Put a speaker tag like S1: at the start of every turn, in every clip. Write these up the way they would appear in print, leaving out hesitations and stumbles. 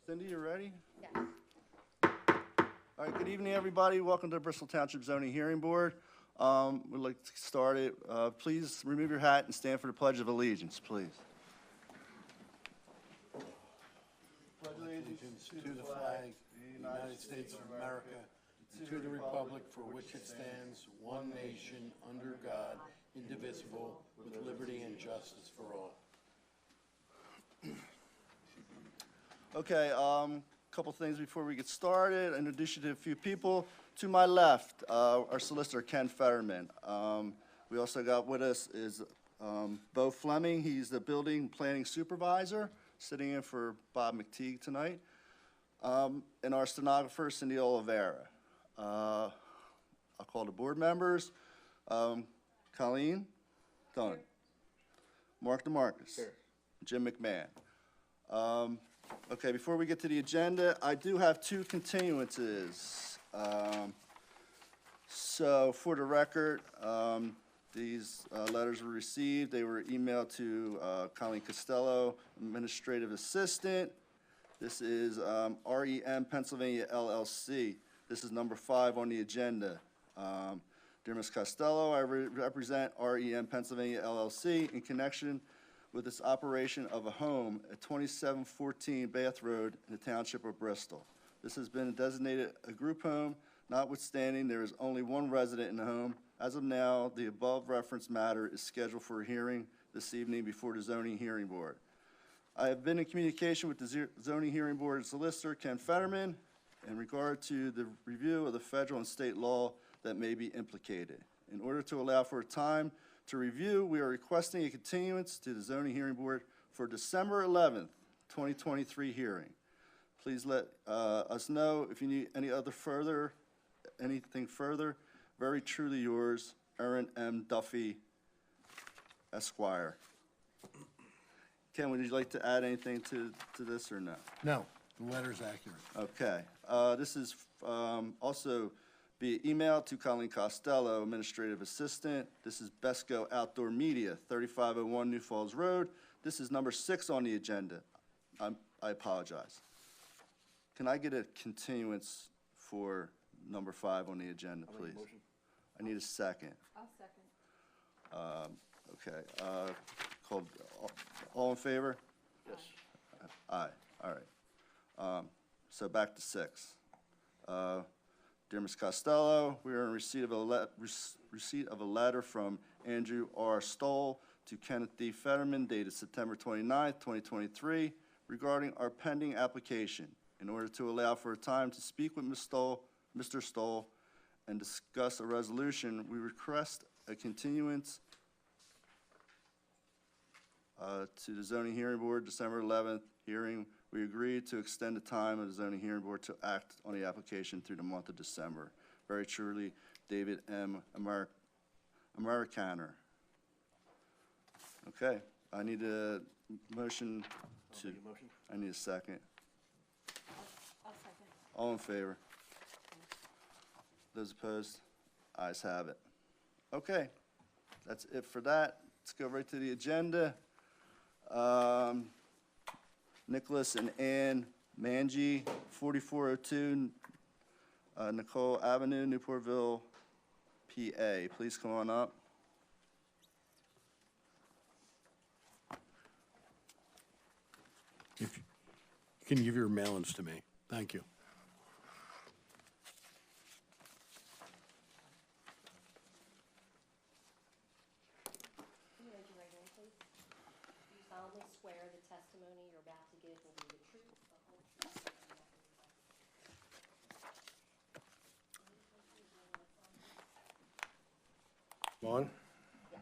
S1: Cindy, you ready?
S2: Yes.
S1: All right, good evening, everybody. Welcome to the Bristol Township Zoning Hearing Board. We'd like to start it. Please remove your hat and stand for the Pledge of Allegiance, please.
S3: Pledge allegiance to the flag of the United States of America, and to the republic for which it stands, one nation, under God, indivisible, with liberty and justice for all.
S1: Okay, couple things before we get started. Introduce you to a few people. To my left, our solicitor, Ken Fetterman. We also got with us is Bo Fleming. He's the building planning supervisor, sitting in for Bob McTeague tonight. And our stenographer, Cindy Oliveira. I'll call the board members. Colleen Dunn. Mark DeMarcus. Here. Jim McMahon. Okay, before we get to the agenda, I do have two continuances. So for the record, these letters were received. They were emailed to Colleen Costello, Administrative Assistant. This is REM Pennsylvania LLC. This is number 5 on the agenda. Dear Ms. Costello, I represent REM Pennsylvania LLC in connection with this operation of a home at 2714 Bath Road in the Township of Bristol. This has been designated a group home, notwithstanding there is only one resident in the home. As of now, the above referenced matter is scheduled for a hearing this evening before the Zoning Hearing Board. I have been in communication with the Zoning Hearing Board solicitor, Ken Fetterman, in regard to the review of the federal and state law that may be implicated. In order to allow for a time to review, we are requesting a continuance to the Zoning Hearing Board for December 11th, 2023 hearing. Please let us know if you need anything further. Very truly yours, Aaron M. Duffy, Esquire. Ken, would you like to add anything to this or no?
S3: No, the letter's accurate.
S1: Okay. This is also via email to Colleen Costello, Administrative Assistant. This is Besco Outdoor Media, 3501 New Falls Road. This is number 6 on the agenda. I apologize. Can I get a continuance for number 5 on the agenda, please? I need a second.
S2: I'll second.
S1: Okay. Called, all in favor?
S3: Yes.
S1: Aye. All right. So back to 6. Dear Ms. Costello, we are in receipt of a letter from Andrew R. Stoll to Kenneth D. Fetterman dated September 29th, 2023, regarding our pending application. In order to allow for a time to speak with Mr. Stoll and discuss a resolution, we request a continuance to the Zoning Hearing Board, December 11th hearing. We agreed to extend the time of the Zoning Hearing Board to act on the application through the month of December. Very truly, David M. Americaner. Okay, I need a motion to. I need a second.
S2: I'll second.
S1: All in favor? Those opposed? Ayes have it. Okay, that's it for that. Let's go right to the agenda. Nicholas and Ann Mangy, 4402 Nicole Avenue, Newportville, PA. Please come on up.
S3: If you can give your mailings to me. Thank you.
S2: Can you raise your right hand, please? Do you solemnly swear the testimony you're about to give will be the truth, the whole truth, and nothing but
S4: On.
S2: Yes.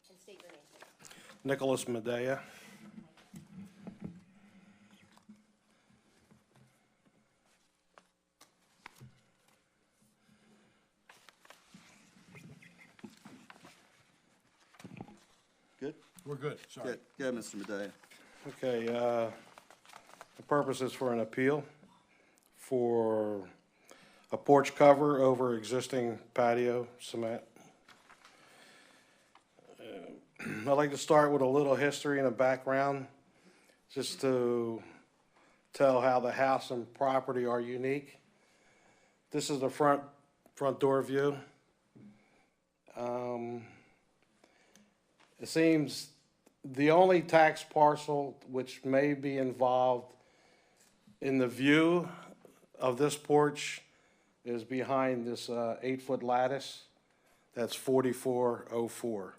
S2: And state your name, please.
S4: Nicholas Medea.
S1: Good?
S3: We're good, sorry.
S1: Good, Mr. Medea.
S4: Okay, the purpose is for an appeal for a porch cover over existing patio cement. I'd like to start with a little history and a background, just to tell how the house and property are unique. This is the front door view. It seems the only tax parcel which may be involved in the view of this porch is behind this 8-foot lattice. That's 4404.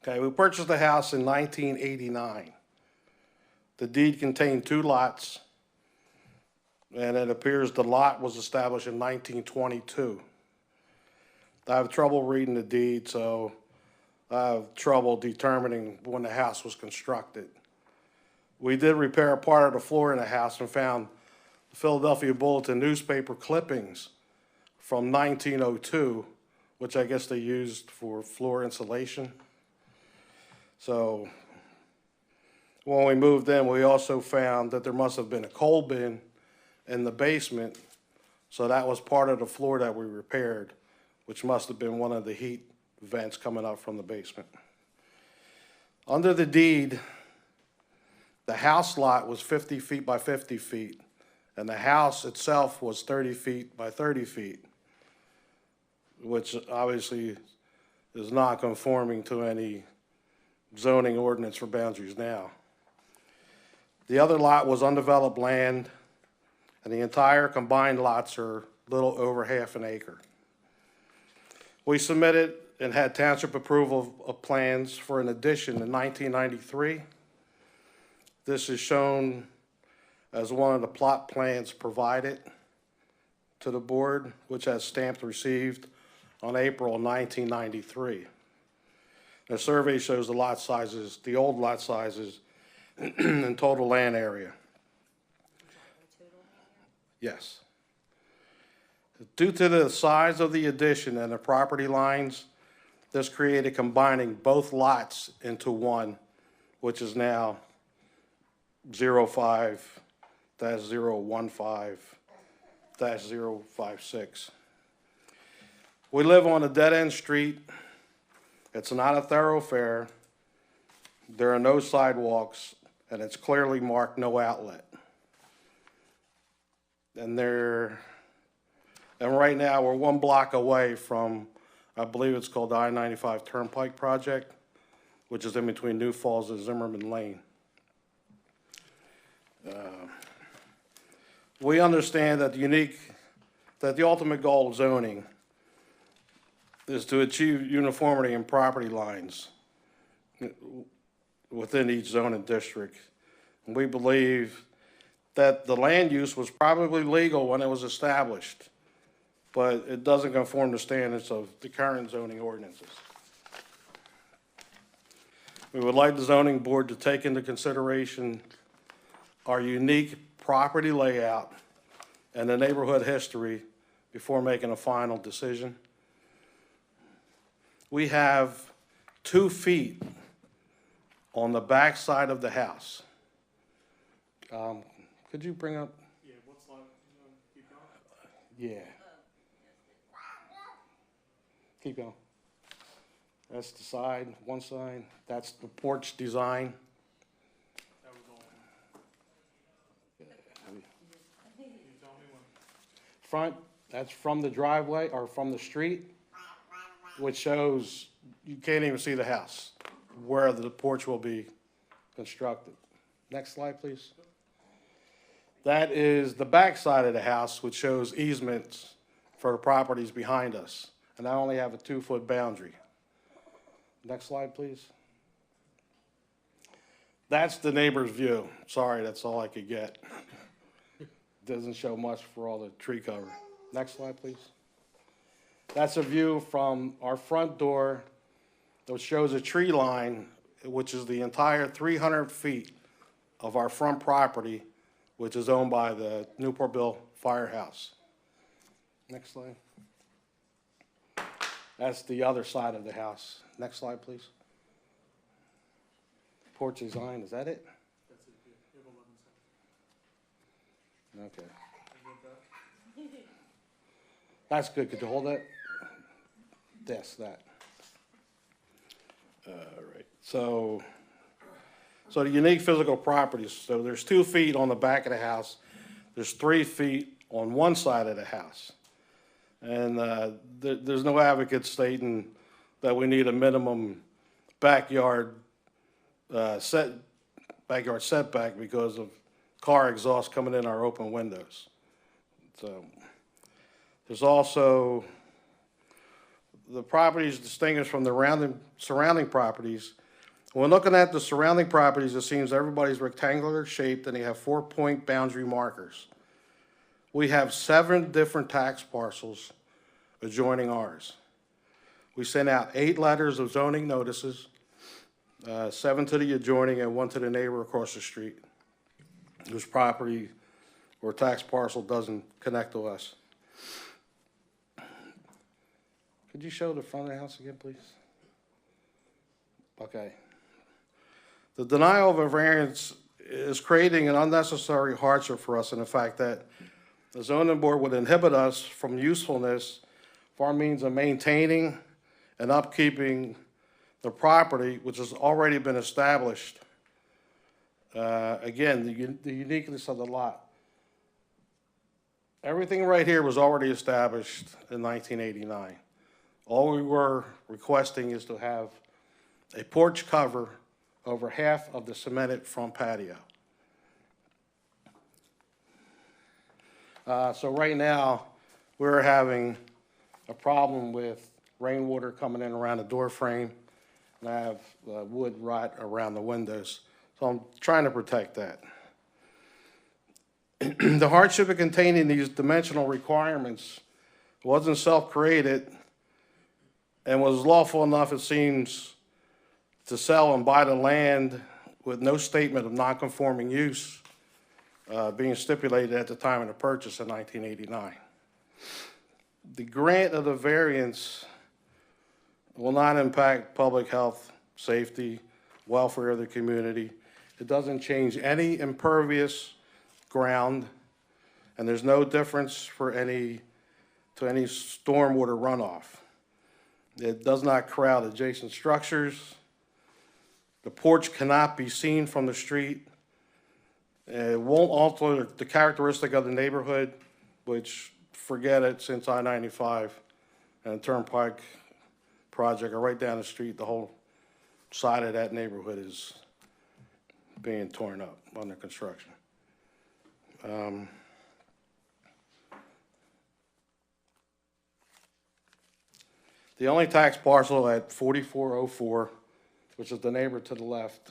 S4: Okay, we purchased the house in 1989. The deed contained 2 lots, and it appears the lot was established in 1922. I have trouble reading the deed, so I have trouble determining when the house was constructed. We did repair a part of the floor in the house and found the Philadelphia Bulletin newspaper clippings from 1902, which I guess they used for floor insulation. So when we moved in, we also found that there must have been a coal bin in the basement, so that was part of the floor that we repaired, which must have been one of the heat vents coming up from the basement. Under the deed, the house lot was 50 feet by 50 feet, and the house itself was 30 feet by 30 feet, which obviously is not conforming to any zoning ordinance for boundaries now. The other lot was undeveloped land, and the entire combined lots are a little over half an acre. We submitted and had township approval of plans for an addition in 1993. This is shown as one of the plot plans provided to the board, which has stamped received on April 1993. The survey shows the lot sizes, the old lot sizes, and total land area. Yes. Due to the size of the addition and the property lines, this created combining both lots into one, which is now 05-015-056. We live on a dead-end street. It's not a thoroughfare. There are no sidewalks, and it's clearly marked no outlet. And right now, we're 1 block away from, I believe it's called the I-95 Turnpike Project, which is in between New Falls and Zimmerman Lane. We understand that the ultimate goal of zoning is to achieve uniformity in property lines within each zoning district. And we believe that the land use was probably legal when it was established, but it doesn't conform to standards of the current zoning ordinances. We would like the zoning board to take into consideration our unique property layout and the neighborhood history before making a final decision. We have 2 feet on the back side of the house. Could you bring up?
S5: Yeah, what slide? Keep going?
S4: Yeah. Keep going. That's the side, one side. That's the porch design.
S5: That was all. Can you tell me when?
S4: Front, that's from the driveway or from the street, which shows you can't even see the house where the porch will be constructed. Next slide, please. That is the back side of the house, which shows easements for the properties behind us. And I only have a 2-foot boundary. Next slide, please. That's the neighbor's view. Sorry, that's all I could get. Doesn't show much for all the tree cover. Next slide, please. That's a view from our front door that shows a tree line, which is the entire 300 feet of our front property, which is owned by the Newportville Firehouse. Next slide. That's the other side of the house. Next slide, please. Porch design, is that it?
S5: That's it, yeah. You have 11 seconds.
S4: Okay.
S5: You get that?
S4: That's good. Could you hold that? Yes, that. All right. So So the unique physical properties, so there's 2 feet on the back of the house, there's 3 feet on one side of the house. And there's no advocate stating that we need a minimum backyard setback because of car exhaust coming in our open windows. So there's also, the property is distinguished from the surrounding properties. When looking at the surrounding properties, it seems everybody's rectangular shaped and they have 4-point boundary markers. We have 7 different tax parcels adjoining ours. We sent out 8 letters of zoning notices, 7 to the adjoining and 1 to the neighbor across the street, whose property or tax parcel doesn't connect to us. Could you show the front of the house again, please? Okay. The denial of a variance is creating an unnecessary hardship for us in the fact that the zoning board would inhibit us from usefulness for our means of maintaining and upkeeping the property, which has already been established. Again, the uniqueness of the lot. Everything right here was already established in 1989. All we were requesting is to have a porch cover over half of the cemented front patio. So right now, we're having a problem with rainwater coming in around the door frame, and I have wood rot around the windows. So I'm trying to protect that. The hardship of containing these dimensional requirements wasn't self-created and was lawful enough, it seems, to sell and buy the land with no statement of non-conforming use being stipulated at the time of the purchase in 1989. The grant of the variance will not impact public health, safety, welfare of the community. It doesn't change any impervious ground, and there's no difference for any stormwater runoff. It does not crowd adjacent structures. The porch cannot be seen from the street. It won't alter the characteristic of the neighborhood, which, forget it, since I-95 and Turnpike project are right down the street, the whole side of that neighborhood is being torn up under construction. The only tax parcel at 4404, which is the neighbor to the left,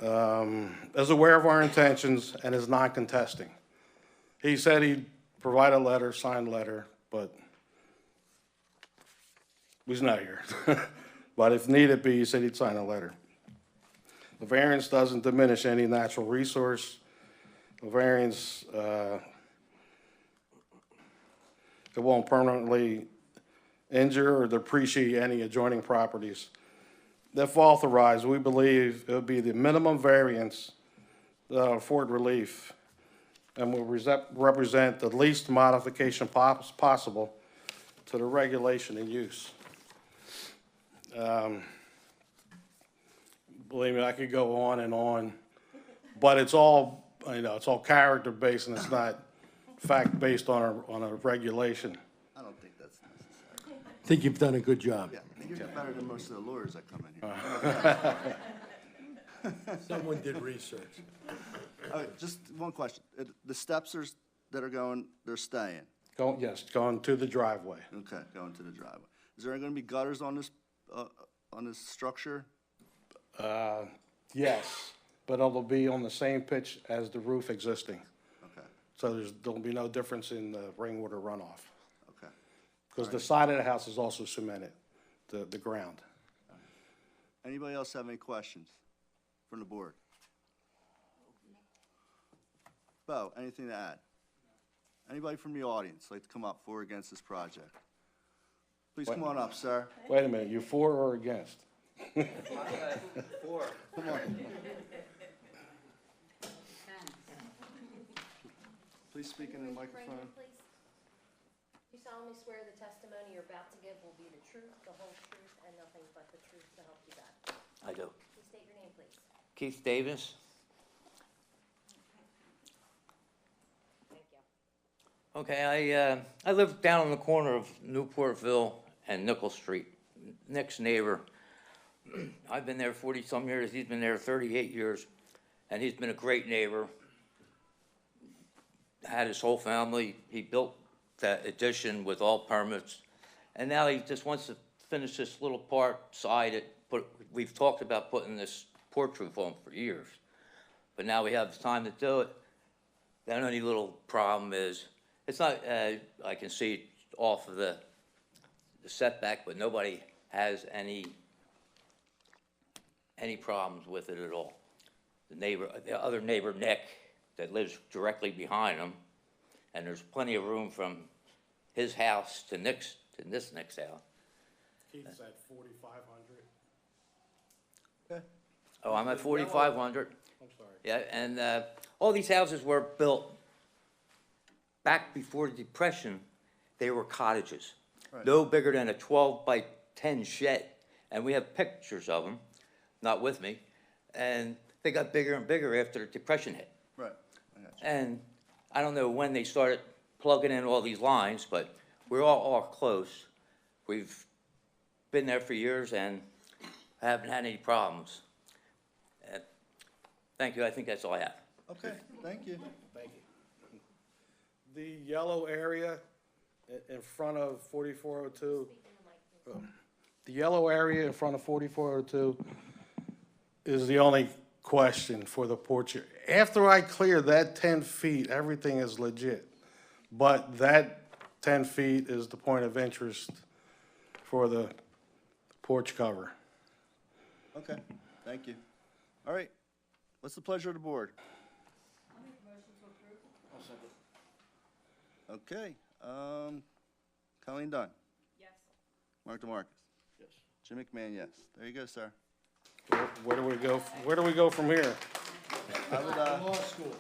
S4: is aware of our intentions and is not contesting. He said he'd provide a letter, signed letter, but he's not here. But if needed be, he said he'd sign a letter. The variance doesn't diminish any natural resource. The variance, it won't permanently injure or depreciate any adjoining properties. If authorized, we believe it would be the minimum variance that will afford relief and will represent the least modification possible to the regulation and use. Believe me, I could go on, but it's all, it's all character based and it's not fact based on a regulation.
S1: I don't think that's necessary.
S3: I think you've done a good job.
S1: Yeah, you're better than most of the lawyers that come in here.
S3: Someone did research.
S1: Just one question. The steps that are going, they're staying?
S4: Yes, going to the driveway.
S1: Okay, going to the driveway. Is there going to be gutters on this structure?
S4: Yes, but it'll be on the same pitch as the roof existing.
S1: Okay,
S4: So there'll be no difference in the rainwater runoff.
S1: okay.
S4: Because the side of the house is also cemented, the ground.
S1: Anybody else have any questions from the board? Bo, anything to add? Anybody from the audience like to come up for or against this project? Please come on up, sir.
S4: Wait a minute, you for or against?
S1: Come on. Please speak in the microphone.
S2: Please. You solemnly swear the testimony you're about to give will be the truth, the whole truth, and nothing but the truth to help you God.
S6: I do.
S2: Please state your name, please.
S6: Keith Davis.
S2: Thank you.
S6: Okay, I live down on the corner of Newportville and Nickel Street, next neighbor. I've been there 40-some years, he's been there 38 years, and he's been a great neighbor. Had his whole family, he built that addition with all permits, and now he just wants to finish this little part side. We've talked about putting this porch roof on for years, but now we have time to do it. The only little problem is, it's not, I can see it off of the setback, but nobody has any problems with it at all. The other neighbor, Nick, that lives directly behind him, and there's plenty of room from his house to this next house.
S4: Keith's at 4,500.
S1: Okay.
S6: Oh, I'm at 4,500.
S4: I'm sorry.
S6: Yeah, and all these houses were built back before the Depression. They were cottages,
S1: Right.
S6: no bigger than a 12-by-10 shed, and we have pictures of them, not with me, and they got bigger and bigger after the Depression hit.
S1: Right, I got you.
S6: And I don't know when they started plugging in all these lines, but we're all close. We've been there for years and haven't had any problems. Thank you, I think that's all I have.
S1: Okay, thank you.
S4: Thank you. The yellow area in front of 4402, the yellow area in front of 4402 is the only question for the porch. After I clear that 10 feet, everything is legit. But that 10 feet is the point of interest for the porch cover.
S1: Okay, thank you. All right, what's the pleasure of the board? Okay, Colleen Dunn.
S2: Yes.
S1: Mark DeMarcus.
S4: Yes.
S1: Jim McMahon, yes. There you go, sir.
S4: Where do we go? Where do we go from here?
S1: I would,
S3: Law school.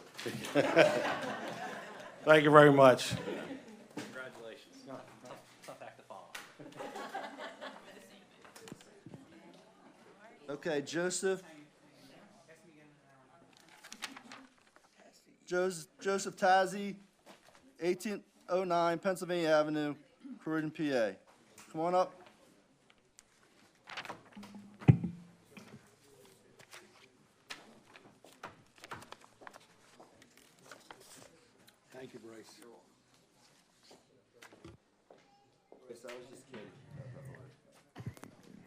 S4: Thank you very much.
S5: Congratulations. Tough act to follow.
S1: okay, Joseph Tazzy, 1809 Pennsylvania Avenue, Croydon, PA. Come on up.
S3: Thank you, Bryce.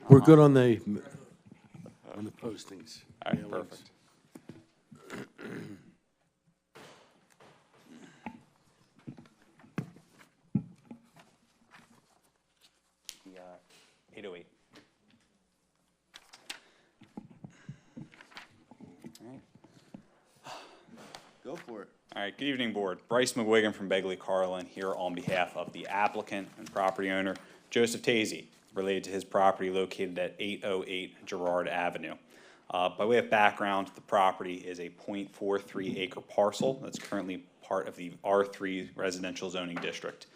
S3: We're good on the postings.
S7: All right,
S3: mailings.
S7: perfect. The 808. All right.
S1: Go for it.
S7: All right, good evening, Board. Bryce McWigan from Begley Carlin here on behalf of the applicant and property owner, Joseph Tazy, related to his property located at 808 Girard Avenue. By way of background, the property is a .43 acre parcel that's currently part of the R3 residential zoning district.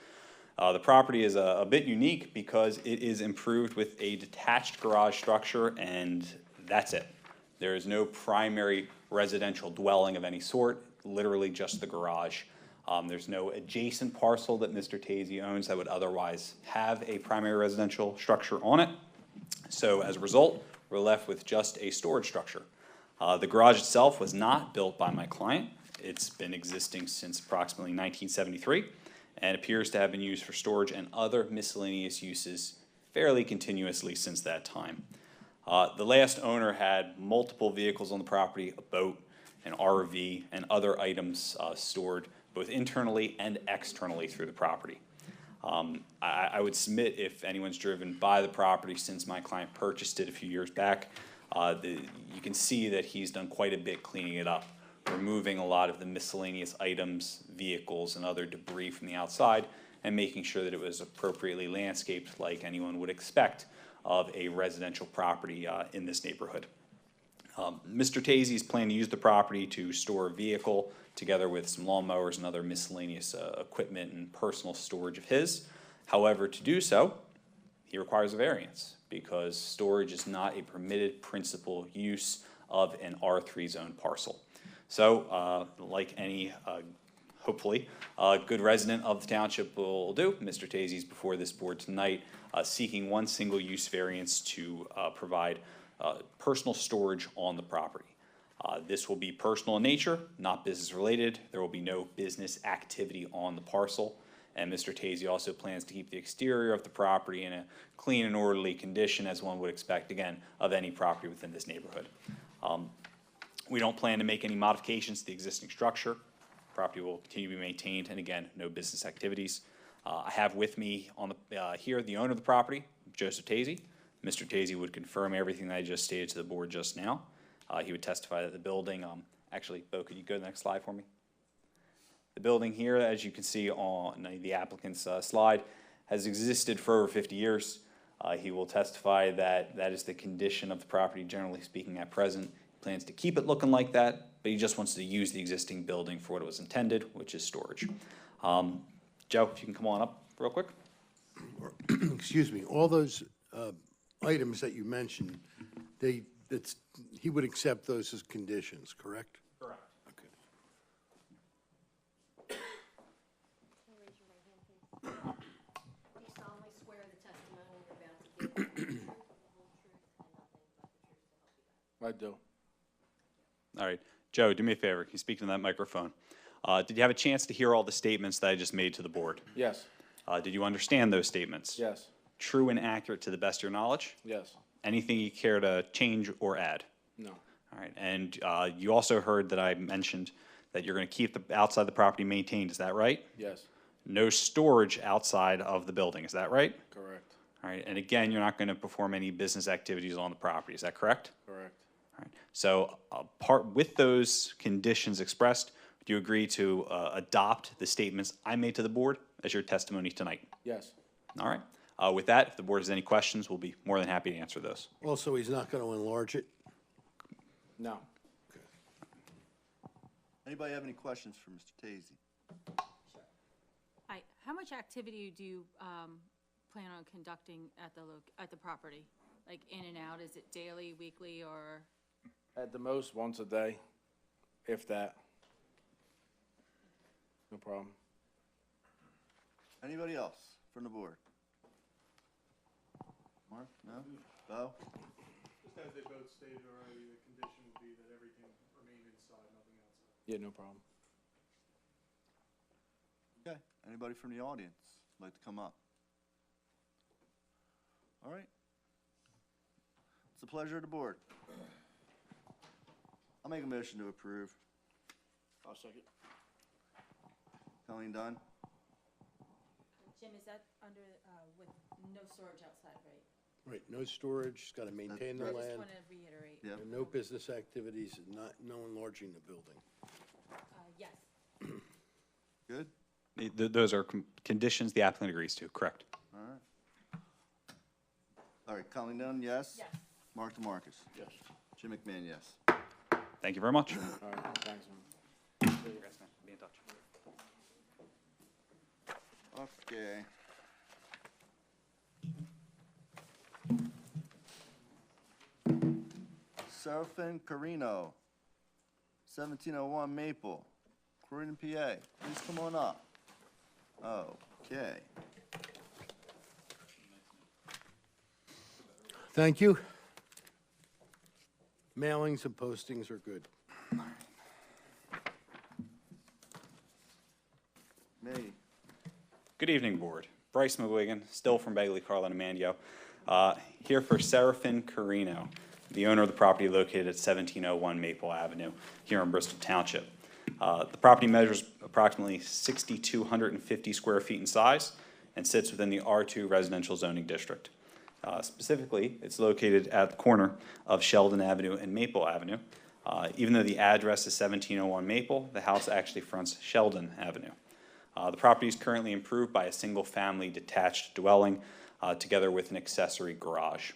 S7: The property is a bit unique because it is improved with a detached garage structure, and that's it. There is no primary residential dwelling of any sort, literally just the garage. There's no adjacent parcel that Mr. Tazy owns that would otherwise have a primary residential structure on it. So as a result, we're left with just a storage structure. The garage itself was not built by my client. It's been existing since approximately 1973 and appears to have been used for storage and other miscellaneous uses fairly continuously since that time. The last owner had multiple vehicles on the property, a boat, an RV, and other items stored both internally and externally through the property. I would submit, if anyone's driven by the property since my client purchased it a few years back, you can see that he's done quite a bit cleaning it up, removing a lot of the miscellaneous items, vehicles, and other debris from the outside, and making sure that it was appropriately landscaped like anyone would expect of a residential property in this neighborhood. Mr. Tazy's plan to use the property to store a vehicle together with some lawnmowers and other miscellaneous equipment and personal storage of his. However, to do so, he requires a variance because storage is not a permitted principal use of an R3 zone parcel. So, like any, hopefully, good resident of the township will do, Mr. Tazy's before this board tonight, seeking one single use variance to provide personal storage on the property. This will be personal in nature, not business related. There will be no business activity on the parcel. And Mr. Tazy also plans to keep the exterior of the property in a clean and orderly condition, as one would expect, again, of any property within this neighborhood. We don't plan to make any modifications to the existing structure. Property will continue to be maintained, and again, no business activities. I have with me on the, here the owner of the property, Joseph Tazy. Mr. Tazy would confirm everything that I just stated to the board just now. He would testify that the building, actually, Bo, could you go to the next slide for me? The building here, as you can see on the applicant's slide, has existed for over 50 years. He will testify that that is the condition of the property, generally speaking, at present. He plans to keep it looking like that, but he just wants to use the existing building for what it was intended, which is storage. Joe, if you can come on up real quick.
S3: Excuse me, all those items that you mentioned, he would accept those as conditions, correct?
S7: Correct.
S3: Okay.
S2: Raise your right hand, please. Do you solemnly swear the testimony you're about to give will be the truth, the whole truth, and nothing but the truth to help you God?
S3: I do.
S7: All right. Joe, do me a favor. Can you speak to that microphone? Did you have a chance to hear all the statements that I just made to the board?
S8: Yes.
S7: Did you understand those statements?
S8: Yes.
S7: True and accurate to the best of your knowledge?
S8: Yes.
S7: Anything you care to change or add?
S8: No.
S7: All right. And you also heard that I mentioned that you're going to keep the outside the property maintained. Is that right?
S8: Yes.
S7: No storage outside of the building. Is that right?
S8: Correct.
S7: All right. And again, you're not going to perform any business activities on the property. Is that correct?
S8: Correct.
S7: All right. So, with those conditions expressed, do you agree to adopt the statements I made to the board as your testimony tonight?
S8: Yes.
S7: All right. With that, if the board has any questions, we'll be more than happy to answer those.
S3: Also, he's not going to enlarge it?
S8: No.
S1: Anybody have any questions for Mr. Tazy?
S9: Hi, how much activity do you plan on conducting at the property? Like in and out, is it daily, weekly, or?
S8: At the most, once a day, if that. No problem.
S1: Anybody else from the board? Mark? No? Bo?
S4: Just as they both stated already, the condition would be that everything remain inside, nothing outside.
S8: Yeah, no problem.
S1: Okay. Anybody from the audience like to come up? All right. It's the pleasure of the board. I'll make a motion to approve.
S3: I'll second.
S1: Colleen Dunn?
S9: Jim, is that under, with no storage outside, right?
S3: Right, no storage, he's got to maintain the
S1: That's-
S9: I just
S3: land,
S9: want to reiterate.
S1: Yep.
S3: and no business activities, and no enlarging the building.
S9: Yes.
S1: Good?
S7: Those are conditions the applicant agrees to, correct?
S1: All right. All right, Colleen Dunn, yes?
S9: Yes.
S1: Mark DeMarcus?
S3: Yes.
S1: Jim McMahon, yes.
S7: Thank you very much.
S8: All right, thanks, man.
S7: Be in touch.
S1: Okay. Serafin Carino, 1701 Maple, Croydon, PA. Please come on up. Okay.
S3: Thank you. Mailings and postings are good.
S1: Me.
S7: Good evening, board. Bryce McGuigan, still from Begley, Carlin, and Mandio, here for Serafin Carino, the owner of the property located at 1701 Maple Avenue here in Bristol Township. The property measures approximately 6,250 square feet in size and sits within the R2 residential zoning district. Specifically, it's located at the corner of Sheldon Avenue and Maple Avenue. Even though the address is 1701 Maple, the house actually fronts Sheldon Avenue. The property is currently improved by a single-family detached dwelling, together with an accessory garage.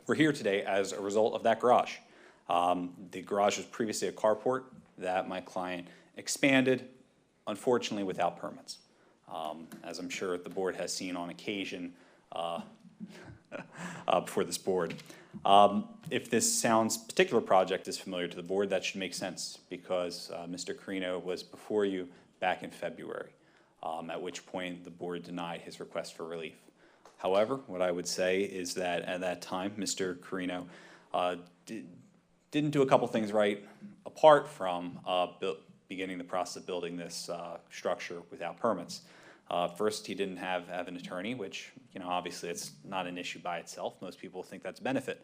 S7: We're here today as a result of that garage. The garage was previously a carport that my client expanded, unfortunately without permits. As I'm sure the board has seen on occasion before this board. If this particular project is familiar to the board, that should make sense, because Mr. Carino was before you back in February, at which point the board denied his request for relief. However, what I would say is that at that time, Mr. Carino didn't do a couple things right, apart from beginning the process of building this structure without permits. First, he didn't have an attorney, which, obviously it's not an issue by itself. Most people think that's a benefit.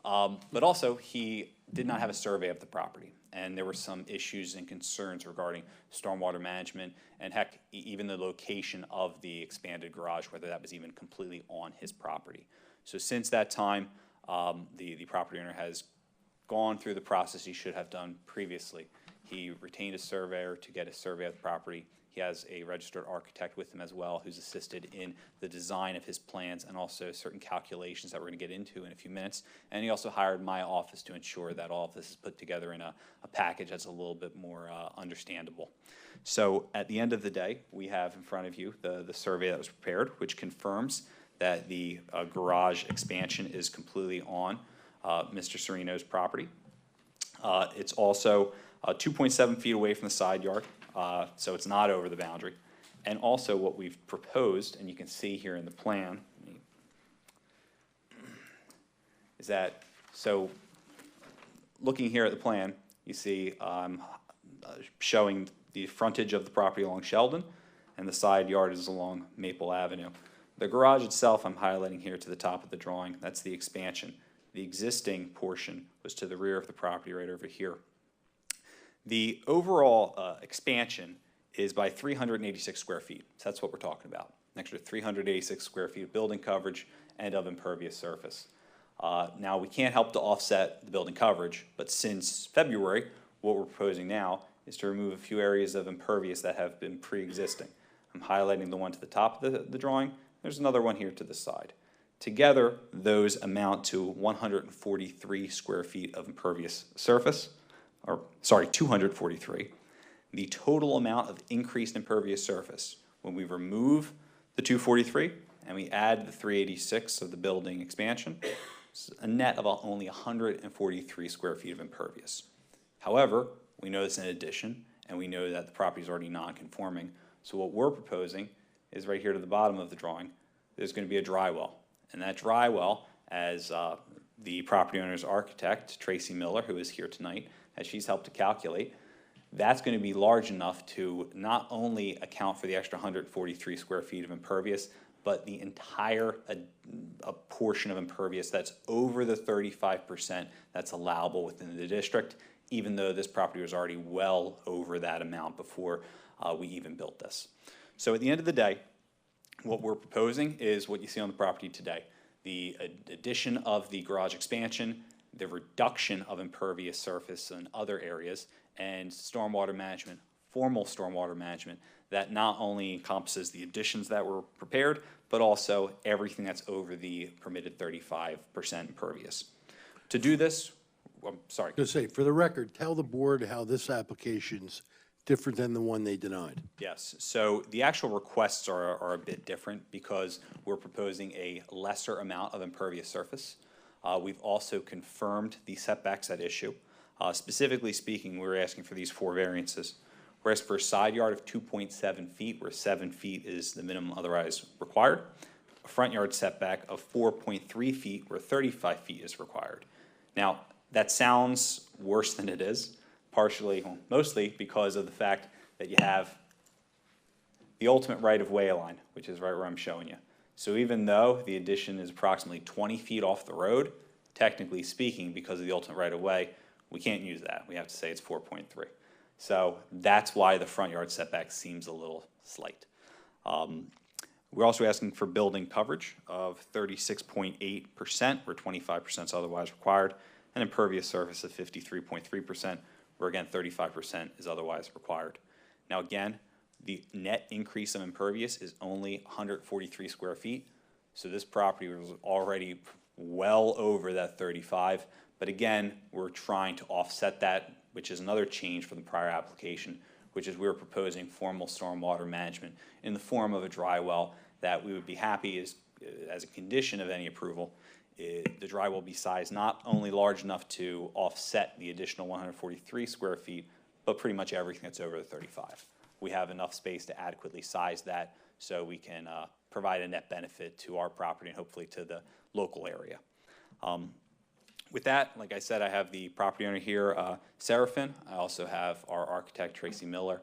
S7: But also, he did not have a survey of the property, and there were some issues and concerns regarding stormwater management, and heck, even the location of the expanded garage, whether that was even completely on his property. So since that time, the property owner has gone through the process he should have done previously. He retained a surveyor to get a survey of the property. He has a registered architect with him as well, who's assisted in the design of his plans and also certain calculations that we're going to get into in a few minutes. And he also hired my office to ensure that all of this is put together in a package that's a little bit more understandable. So at the end of the day, we have in front of you the survey that was prepared, which confirms that the garage expansion is completely on Mr. Serino's property. It's also 2.7 feet away from the side yard. So it's not over the boundary. And also what we've proposed, and you can see here in the plan, is that, so looking here at the plan, you see showing the frontage of the property along Sheldon, and the side yard is along Maple Avenue. The garage itself, I'm highlighting here to the top of the drawing, that's the expansion. The existing portion was to the rear of the property right over here. The overall expansion is by 386 square feet. So that's what we're talking about. An extra 386 square feet of building coverage and of impervious surface. Now, we can't help to offset the building coverage, but since February, what we're proposing now is to remove a few areas of impervious that have been pre-existing. I'm highlighting the one to the top of the drawing. There's another one here to the side. Together, those amount to 143 square feet of impervious surface. 243. The total amount of increased impervious surface, when we remove the 243 and we add the 386 of the building expansion, is a net of only 143 square feet of impervious. However, we know this in addition, and we know that the property is already non-conforming. So what we're proposing is right here to the bottom of the drawing, there's going to be a dry well. And that dry well, as the property owner's architect, Tracy Miller, who is here tonight, as she's helped to calculate, that's going to be large enough to not only account for the extra 143 square feet of impervious, but the entire a portion of impervious that's over the 35% that's allowable within the district, even though this property was already well over that amount before we even built this. So at the end of the day, what we're proposing is what you see on the property today. The addition of the garage expansion, the reduction of impervious surface in other areas, and stormwater management, formal stormwater management, that not only encompasses the additions that were prepared, but also everything that's over the permitted 35% impervious. To do this, I'm sorry.
S3: Just say, for the record, tell the board how this application's different than the one they denied.
S7: Yes, so the actual requests are a bit different because we're proposing a lesser amount of impervious surface. We've also confirmed the setbacks at issue. Specifically speaking, we're asking for these 4 variances. We're asking for a side yard of 2.7 feet, where 7 feet is the minimum otherwise required. A front yard setback of 4.3 feet, where 35 feet is required. Now, that sounds worse than it is, partially, well, mostly because of the fact that you have the ultimate right-of-way line, which is right where I'm showing you. So even though the addition is approximately 20 feet off the road, technically speaking, because of the ultimate right-of-way, we can't use that. We have to say it's 4.3. So that's why the front yard setback seems a little slight. We're also asking for building coverage of 36.8%, where 25% is otherwise required, and impervious surface of 53.3%, where again 35% is otherwise required. Now again, the net increase of impervious is only 143 square feet, so this property was already well over that 35, but again, we're trying to offset that, which is another change from the prior application, which is we're proposing formal stormwater management in the form of a dry well that we would be happy as a condition of any approval the dry will be sized not only large enough to offset the additional 143 square feet, but pretty much everything that's over the 35. We have enough space to adequately size that so we can provide a net benefit to our property and hopefully to the local area. With that, like I said, I have the property owner here, Seraphin. I also have our architect, Tracy Miller.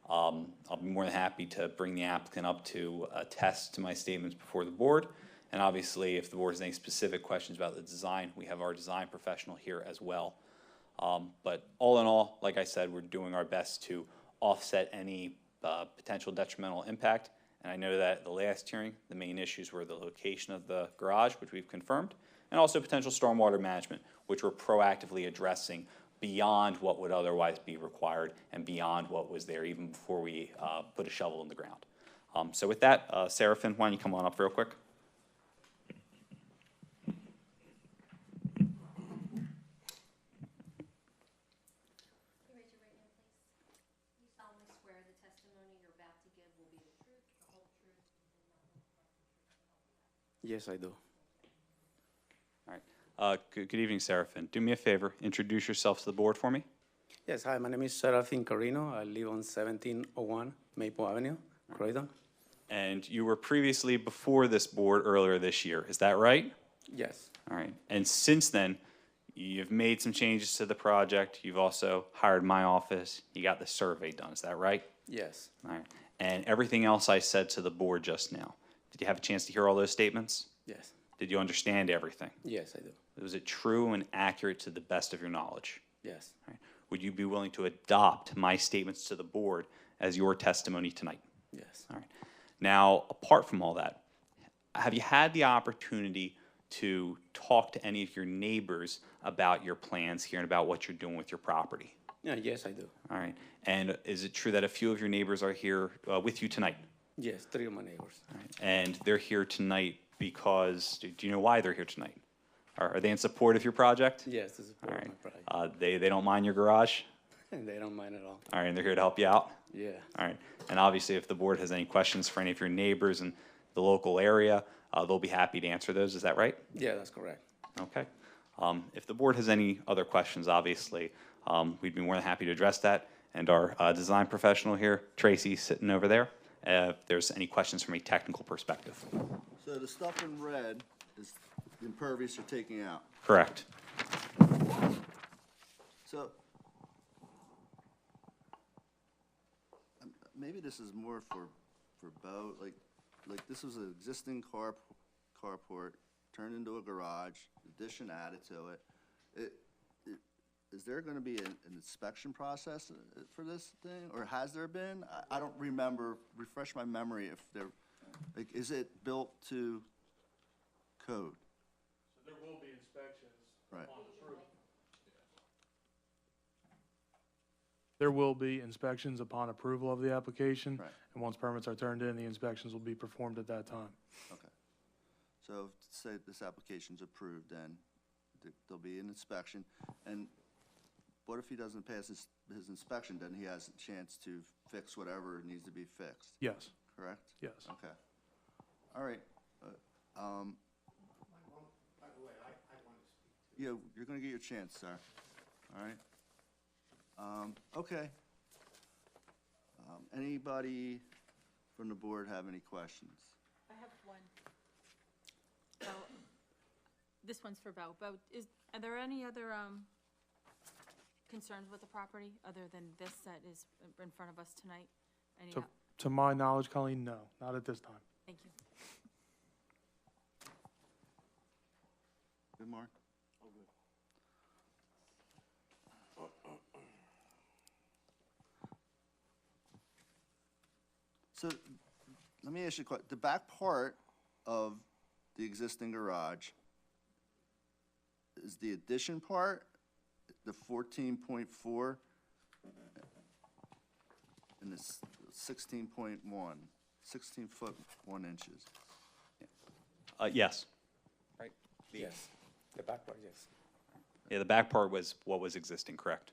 S7: I'll be more than happy to bring the applicant up to attest to my statements before the board. And obviously, if the board has any specific questions about the design, we have our design professional here as well. But all in all, like I said, we're doing our best to offset any potential detrimental impact. And I know that at the last hearing, the main issues were the location of the garage, which we've confirmed, and also potential stormwater management, which we're proactively addressing beyond what would otherwise be required and beyond what was there even before we put a shovel in the ground. So with that, Seraphin, why don't you come on up real quick?
S2: Can you raise your right hand, please? You solemnly swear the testimony you're about to give will be the truth, the whole truth, and nothing but the truth.
S10: Yes, I do.
S7: All right. Good evening, Seraphin. Do me a favor, introduce yourself to the board for me.
S10: Yes, hi, my name is Serafin Carino. I live on 1701 Maple Avenue, Croydon.
S7: And you were previously before this board earlier this year, is that right?
S10: Yes,
S7: All right. And since then, you've made some changes to the project. You've also hired my office. You got the survey done, is that right?
S10: yes,
S7: All right. And everything else I said to the board just now, did you have a chance to hear all those statements?
S10: yes,
S7: Did you understand everything?
S10: yes, I do.
S7: Was it true and accurate to the best of your knowledge?
S10: Yes,
S7: All right. Would you be willing to adopt my statements to the board as your testimony tonight?
S10: yes.
S7: All right. Now, apart from all that, have you had the opportunity to talk to any of your neighbors about your plans here and about what you're doing with your property?
S10: Yeah, yes, I do.
S7: All right. And is it true that a few of your neighbors are here with you tonight?
S10: Yes, 3 of my neighbors.
S7: All right. And they're here tonight because, do you know why they're here tonight? Are they in support of your project?
S10: Yes, to
S7: All
S10: support
S7: right.
S10: my project.
S7: They don't mind your garage?
S10: They don't mind at all.
S7: All right, and they're here to help you out?
S10: Yeah,
S7: All right. And obviously, if the board has any questions for any of your neighbors in the local area, they'll be happy to answer those. Is that right?
S10: yeah, that's correct.
S7: Okay. If the board has any other questions, obviously, we'd be more than happy to address that. And our design professional here, Tracy, sitting over there, if there's any questions from a technical perspective.
S1: So the stuff in red is the impervious you're taking out.
S7: Correct.
S1: So, maybe this is more for Bo, like this was an existing carport, turned into a garage, addition added to it. Is there gonna be an inspection process for this thing, or has there been? I don't remember, refresh my memory if there, like, is it built to code?
S4: So there will be inspections
S1: Right.
S4: upon approval. There will be inspections upon approval of the application.
S1: Right.
S4: And once permits are turned in, the inspections will be performed at that time.
S1: Okay. So say this application's approved, then there'll be an inspection. And what if he doesn't pass his inspection? Then he has a chance to fix whatever needs to be fixed,
S4: Yes,
S1: correct?
S4: yes.
S1: Okay. All right. Yeah, you're gonna get your chance, sir. All right? Okay. Anybody from the board have any questions?
S9: I have one. Bo, this one's for Bo. Bo, are there any other, concerns with the property other than this that is in front of us tonight? Any,
S4: To my knowledge, Colleen, no, not at this time.
S9: thank you.
S1: Good, Mark? So, let me ask you a question. The back part of the existing garage is the addition part, the 14.4, and the 16.1, 16 foot 1 inches.
S7: Yes. Right?
S10: Yes, the back part, yes.
S7: Yeah, the back part was what was existing, correct?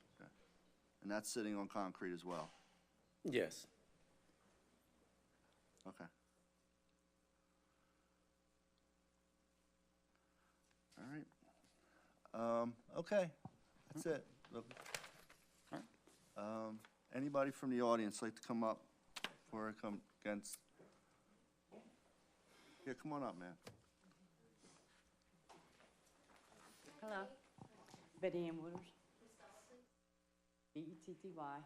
S1: And that's sitting on concrete as well.
S10: Yes,
S1: Okay. All Okay, that's it. Look. Anybody from the audience like to come up before I come against? Yeah, come on up, man.
S11: Hello. Betty Ann Wooders. B-E-T-T-Y.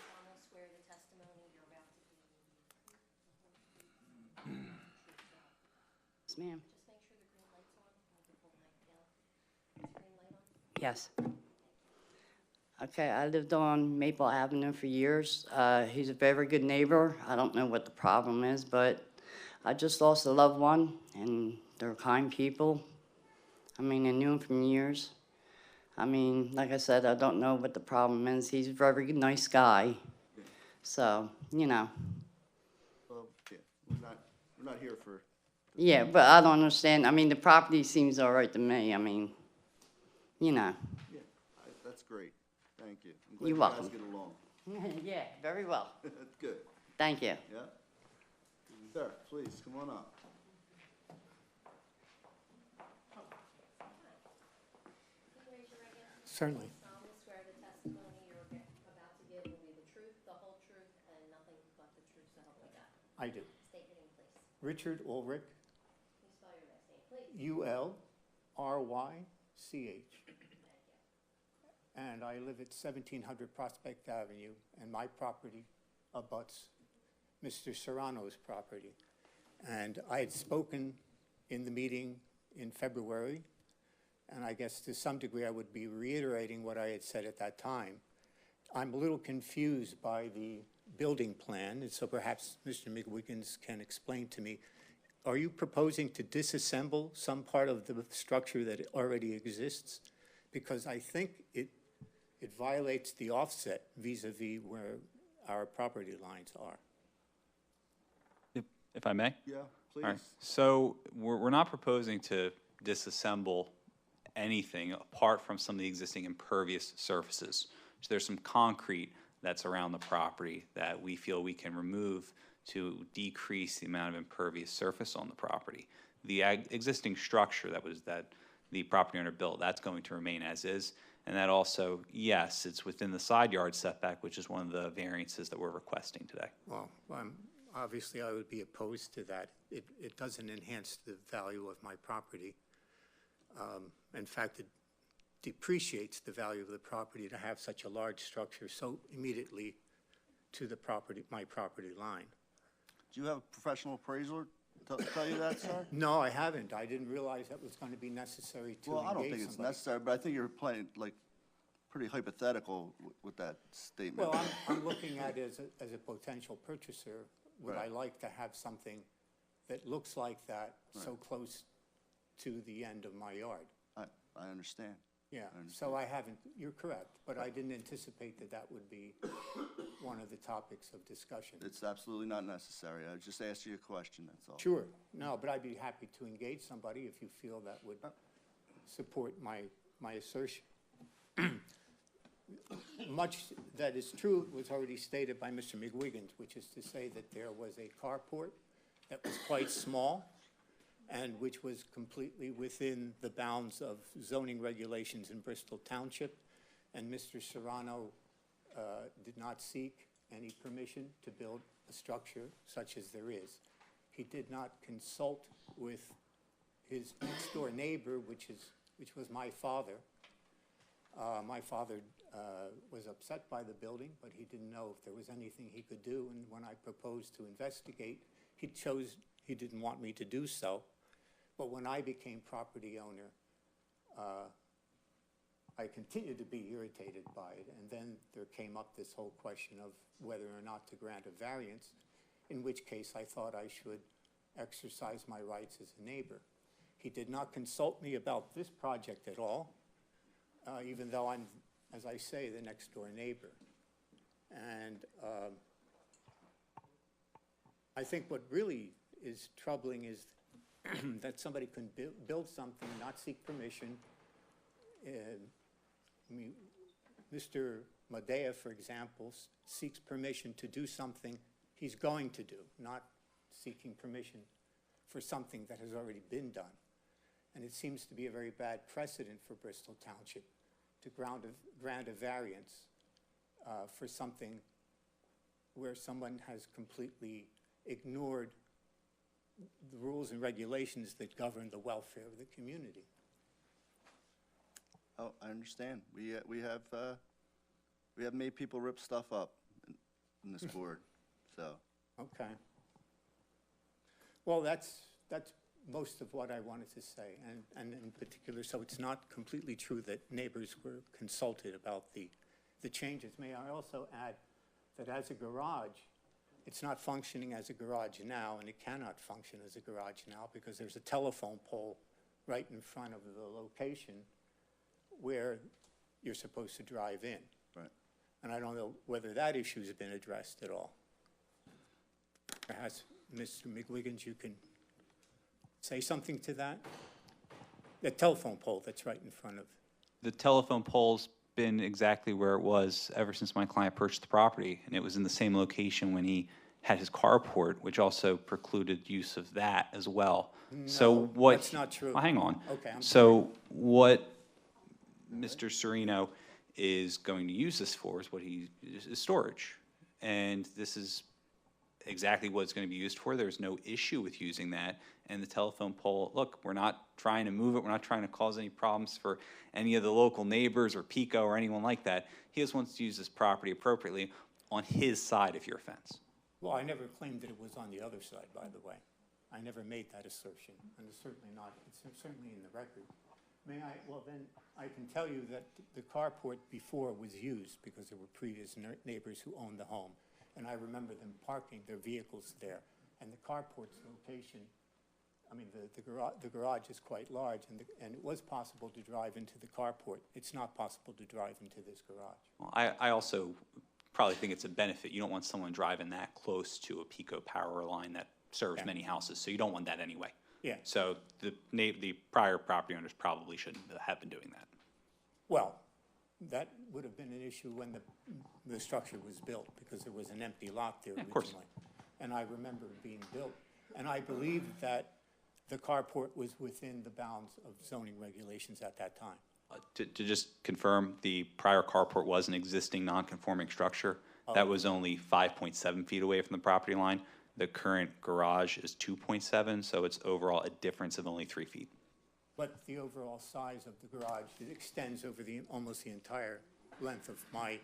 S2: solemnly swear the testimony you're about to give will be the truth, the whole truth,
S11: Yes, ma'am.
S2: just make sure the green light's on, and you can pull that down. Is the green light on?
S11: Yes. Okay, I lived on Maple Avenue for years. He's a very good neighbor. I don't know what the problem is, but I just lost a loved one, and they're kind people. I mean, I knew him from years. I mean, like I said, I don't know what the problem is. He's a very nice guy. So, you know.
S1: Well, yeah, we're not here for,
S11: Yeah, but I don't understand. I mean, the property seems all right to me. I mean, you know.
S1: yeah, that's great. Thank you. I'm glad
S11: You're
S1: you
S11: welcome.
S1: guys get along.
S11: Yeah, very well.
S1: That's good.
S11: Thank you.
S1: Yeah? Sir, please, come on up.
S2: Can you raise your right hand?
S3: Certainly.
S2: Solemnly swear the testimony you're about to give will be the truth, the whole truth, and nothing but the truth, so help me God.
S3: I do.
S2: State your name, please.
S3: Richard Ulrich,
S2: Can you spell your last name, please?
S3: U-L-R-Y-C-H. And I live at 1700 Prospect Avenue, and my property abuts Mr. Serrano's property. And I had spoken in the meeting in February, and I guess to some degree I would be reiterating what I had said at that time. I'm a little confused by the building plan, and so perhaps Mr. McWiggins can explain to me. Are you proposing to disassemble some part of the structure that already exists? Because I think it violates the offset vis-a-vis where our property lines are.
S7: If I may?
S1: Yeah,
S7: All right.
S1: please.
S7: So we're not proposing to disassemble anything apart from some of the existing impervious surfaces. So there's some concrete that's around the property that we feel we can remove to decrease the amount of impervious surface on the property. The existing structure that the property owner built, that's going to remain as is. And that also, yes, it's within the side yard setback, which is one of the variances that we're requesting today.
S3: Well, obviously I would be opposed to that. It doesn't enhance the value of my property. In fact, it depreciates the value of the property to have such a large structure so immediately to the property, my property line.
S1: Do you have a professional appraiser tell you that, sir?
S3: No, I haven't. I didn't realize that was going to be necessary to
S1: Well, I don't
S3: engage
S1: think it's
S3: somebody.
S1: necessary, but I think you're playing, like, pretty hypothetical with that statement.
S3: Well, I'm looking at it as a potential purchaser. Would I
S1: Right.
S3: like to have something that looks like that so close to the end of my yard?
S1: I understand.
S3: Yeah,
S1: I
S3: so I haven't, you're correct, but I didn't anticipate that that would be one of the topics of discussion.
S1: It's absolutely not necessary. I just asked you a question, that's all.
S3: Sure, no, but I'd be happy to engage somebody if you feel that would support my assertion. Much that is true was already stated by Mr. McWiggins, which is to say that there was a carport that was quite small and which was completely within the bounds of zoning regulations in Bristol Township. And Mr. Serrano did not seek any permission to build a structure such as there is. He did not consult with his next-door neighbor, which was my father. My father was upset by the building, but he didn't know if there was anything he could do. And when I proposed to investigate, he didn't want me to do so. But when I became property owner, I continued to be irritated by it. And then there came up this whole question of whether or not to grant a variance, in which case I thought I should exercise my rights as a neighbor. He did not consult me about this project at all, even though I'm, as I say, the next-door neighbor. And I think what really is troubling is that somebody can build something, not seek permission. I mean, Mr.
S12: Medea, for example, seeks permission to do something he's going to do, not seeking permission for something that has already been done. And it seems to be a very bad precedent for Bristol Township to grant a variance for something where someone has completely ignored the rules and regulations that govern the welfare of the community.
S1: Oh, I understand. We have made people rip stuff up in this board, so.
S12: Okay. Well, that's most of what I wanted to say, and in particular, so it's not completely true that neighbors were consulted about the changes. May I also add that as a garage, it's not functioning as a garage now, and it cannot function as a garage now because there's a telephone pole right in front of the location where you're supposed to drive in.
S1: Right.
S12: And I don't know whether that issue has been addressed at all. Perhaps, Mr. McWiggins, you can say something to that? The telephone pole that's right in front of.
S7: The telephone pole's been exactly where it was ever since my client purchased the property, and it was in the same location when he had his carport, which also precluded use of that as well. So
S12: No,
S7: what?
S12: that's not true.
S7: Well, hang on.
S12: Okay, I'm
S7: So what Mr. Serino is going to use this for is is storage. And this is exactly what it's going to be used for. There's no issue with using that. And the telephone pole, look, we're not trying to move it. We're not trying to cause any problems for any of the local neighbors or PICO or anyone like that. He just wants to use this property appropriately on his side of your fence.
S12: Well, I never claimed that it was on the other side, by the way. I never made that assertion, and it's certainly not, it's certainly in the record. May I, well then, I can tell you that the carport before was used because there were previous neighbors who owned the home. And I remember them parking their vehicles there. And the carport's location, I mean, the garage is quite large, and it was possible to drive into the carport. It's not possible to drive into this garage.
S7: Well, I also probably think it's a benefit. You don't want someone driving that close to a PICO power line that serves
S12: Yeah.
S7: many houses, so you don't want that anyway.
S12: Yeah.
S7: So the prior property owners probably shouldn't have been doing that.
S12: Well, that would have been an issue when the structure was built, because there was an empty lot there
S7: Yeah, of course.
S12: originally. And I remember it being built. And I believe that the carport was within the bounds of zoning regulations at that time.
S7: To just confirm, the prior carport was an existing non-conforming structure. That was only 5.7 feet away from the property line. The current garage is 2.7, so it's overall a difference of only 3 feet.
S12: But the overall size of the garage, it extends over almost the entire length of my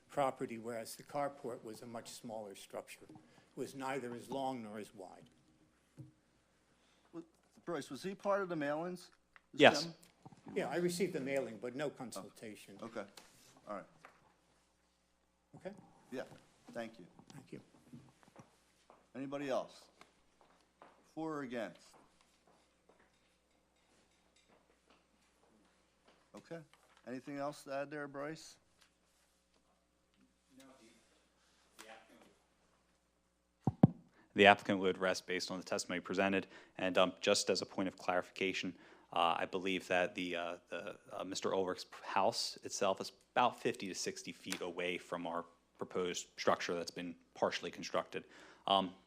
S12: property, whereas the carport was a much smaller structure. It was neither as long nor as wide.
S1: Bryce, was he part of the mailings? this
S7: Yes.
S1: gentleman?
S12: Yeah, I received the mailing, but no consultation.
S1: Okay, all right.
S12: Okay?
S1: Yeah, thank you.
S12: Thank you.
S1: Anybody else? For or against? Okay. Anything else to add there, Bryce?
S7: The applicant would rest based on the testimony presented. And just as a point of clarification, I believe that Mr. Ulrich's house itself is about 50 to 60 feet away from our proposed structure that's been partially constructed,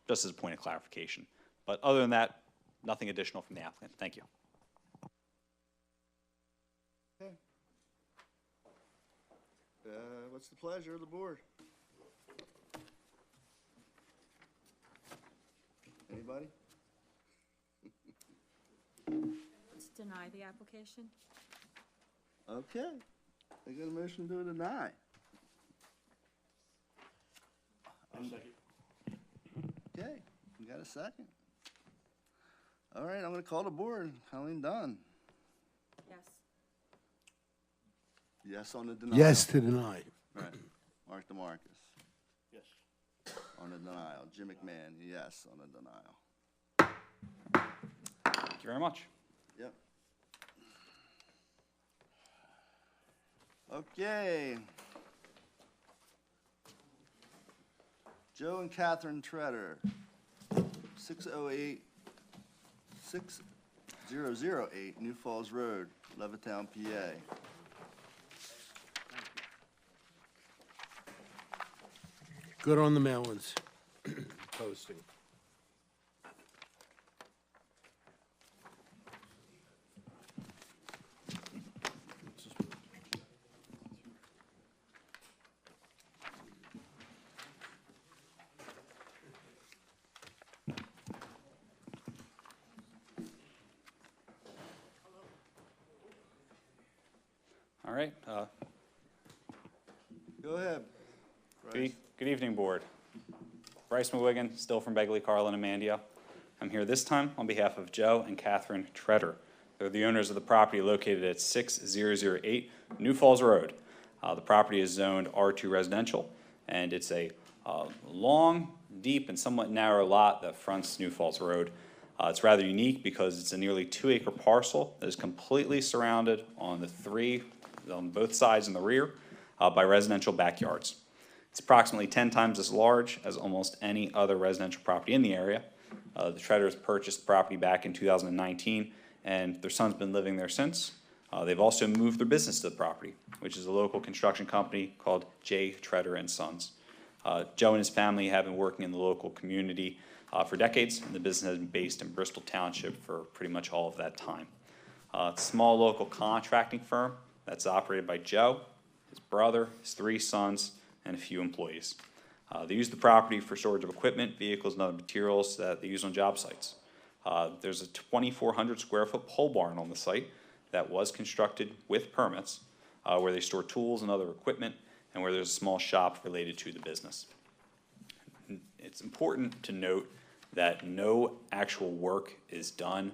S7: just as a point of clarification. But other than that, nothing additional from the applicant. Thank you.
S1: Okay. What's the pleasure of the board? Anybody?
S9: To deny the application?
S1: Okay. I got a motion to deny. Okay, you got a second? All right, I'm gonna call the board. Colleen Dunn.
S9: Yes.
S1: Yes on the denial.
S3: Yes to deny.
S1: Right. Mark DeMarcus.
S8: Yes.
S1: On the denial. Jim McMahon, yes on the denial.
S7: Thank you very much.
S1: Yep. Okay. Joe and Catherine Treader, 6008 New Falls Road, Levittown, PA.
S3: Good on the mail-ins, posting.
S7: All right.
S1: Go ahead. Bryce.
S7: Good evening, Board. Bryce McWigan, still from Begley, Carlin, and Mandia. I'm here this time on behalf of Joe and Catherine Treader. They're the owners of the property located at 6008 New Falls Road. The property is zoned R2 residential, and it's a long, deep, and somewhat narrow lot that fronts New Falls Road. It's rather unique because it's a nearly 2-acre parcel that is completely surrounded on both sides and the rear by residential backyards. It's approximately 10 times as large as almost any other residential property in the area. The Treaders purchased the property back in 2019, and their son's been living there since. They've also moved their business to the property, which is a local construction company called J. Treader and Sons. Joe and his family have been working in the local community for decades, and the business has been based in Bristol Township for pretty much all of that time. It's a small local contracting firm that's operated by Joe, his brother, his 3 sons, and a few employees. They use the property for storage of equipment, vehicles, and other materials that they use on job sites. There's a 2,400 square foot pole barn on the site that was constructed with permits, where they store tools and other equipment, and where there's a small shop related to the business. It's important to note that no actual work is done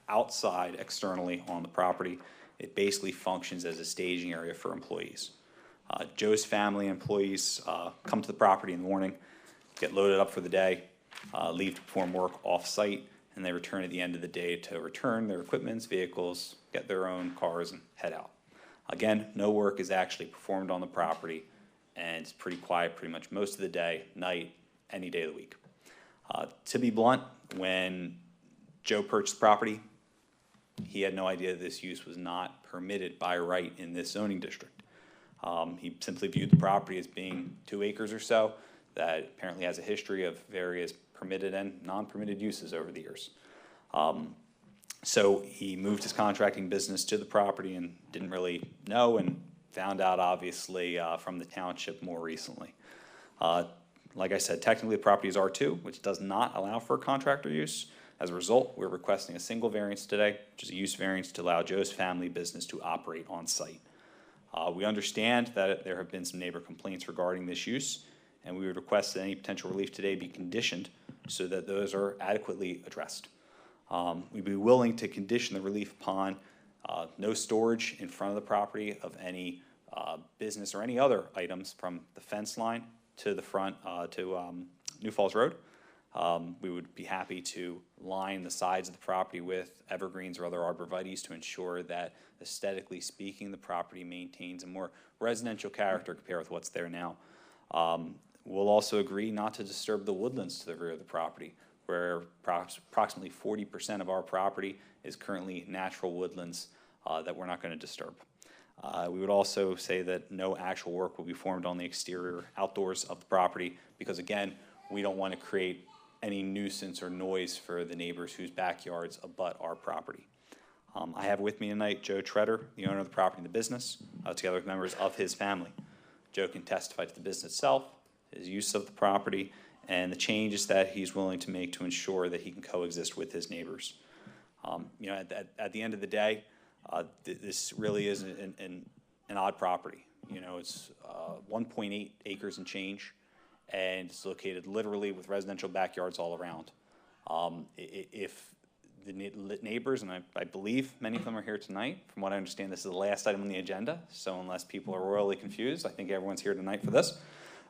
S7: outside externally on the property. It basically functions as a staging area for employees. Joe's family and employees come to the property in the morning, get loaded up for the day, leave to perform work off-site, and they return at the end of the day to return their equipment, vehicles, get their own cars, and head out. Again, no work is actually performed on the property, and it's pretty quiet pretty much most of the day, night, any day of the week. To be blunt, when Joe purchased the property, he had no idea this use was not permitted by right in this zoning district. He simply viewed the property as being 2 acres or so that apparently has a history of various permitted and non-permitted uses over the years. So he moved his contracting business to the property and didn't really know, and found out obviously from the township more recently. Like I said, technically the property is R2, which does not allow for contractor use. As a result, we're requesting a single variance today, which is a use variance to allow Joe's family business to operate on site. We understand that there have been some neighbor complaints regarding this use, and we would request that any potential relief today be conditioned so that those are adequately addressed. We'd be willing to condition the relief upon no storage in front of the property of any business or any other items from the fence line to the front to New Falls Road. We would be happy to line the sides of the property with evergreens or other arborvitaes to ensure that, aesthetically speaking, the property maintains a more residential character compared with what's there now. We'll also agree not to disturb the woodlands to the rear of the property, where approximately 40% of our property is currently natural woodlands that we're not going to disturb. We would also say that no actual work will be performed on the exterior outdoors of the property because, again, we don't want to create any nuisance or noise for the neighbors whose backyards abut our property. I have with me tonight Joe Treader, the owner of the property and the business, together with members of his family. Joe can testify to the business itself, his use of the property, and the changes that he's willing to make to ensure that he can coexist with his neighbors. You know, at the end of the day, this really is an odd property. You know, it's 1.8 acres and change, and it's located literally with residential backyards all around. If the neighbors, and I believe many of them are here tonight, from what I understand, this is the last item on the agenda, so unless people are royally confused, I think everyone's here tonight for this.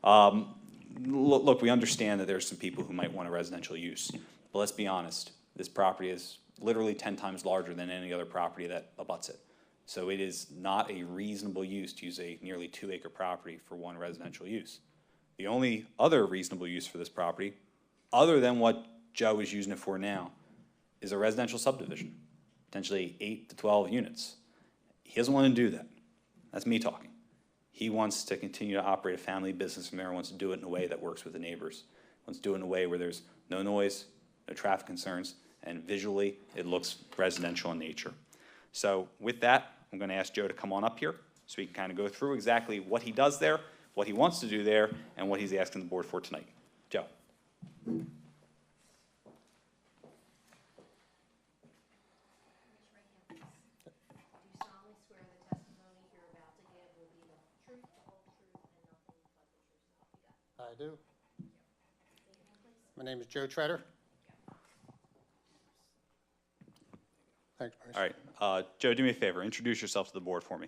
S7: Look, we understand that there's some people who might want a residential use, but let's be honest, this property is literally 10 times larger than any other property that abuts it. So it is not a reasonable use to use a nearly 2-acre property for one residential use. The only other reasonable use for this property, other than what Joe is using it for now, is a residential subdivision, potentially 8 to 12 units. He doesn't want to do that. That's me talking. He wants to continue to operate a family business from there, wants to do it in a way that works with the neighbors. Wants to do it in a way where there's no noise, no traffic concerns, and visually it looks residential in nature. So with that, I'm going to ask Joe to come on up here so we can kind of go through exactly what he does there, what he wants to do there, and what he's asking the board for tonight. Joe.
S2: Raise your right hand, please. Do you solemnly swear the testimony you're about to give will be the truth, the whole truth, and nothing but the truth, so help you God?
S13: I do.
S2: State your name, please.
S13: My name is Joe Treader. Thanks, Bryce.
S7: All right, Joe, do me a favor. Introduce yourself to the board for me.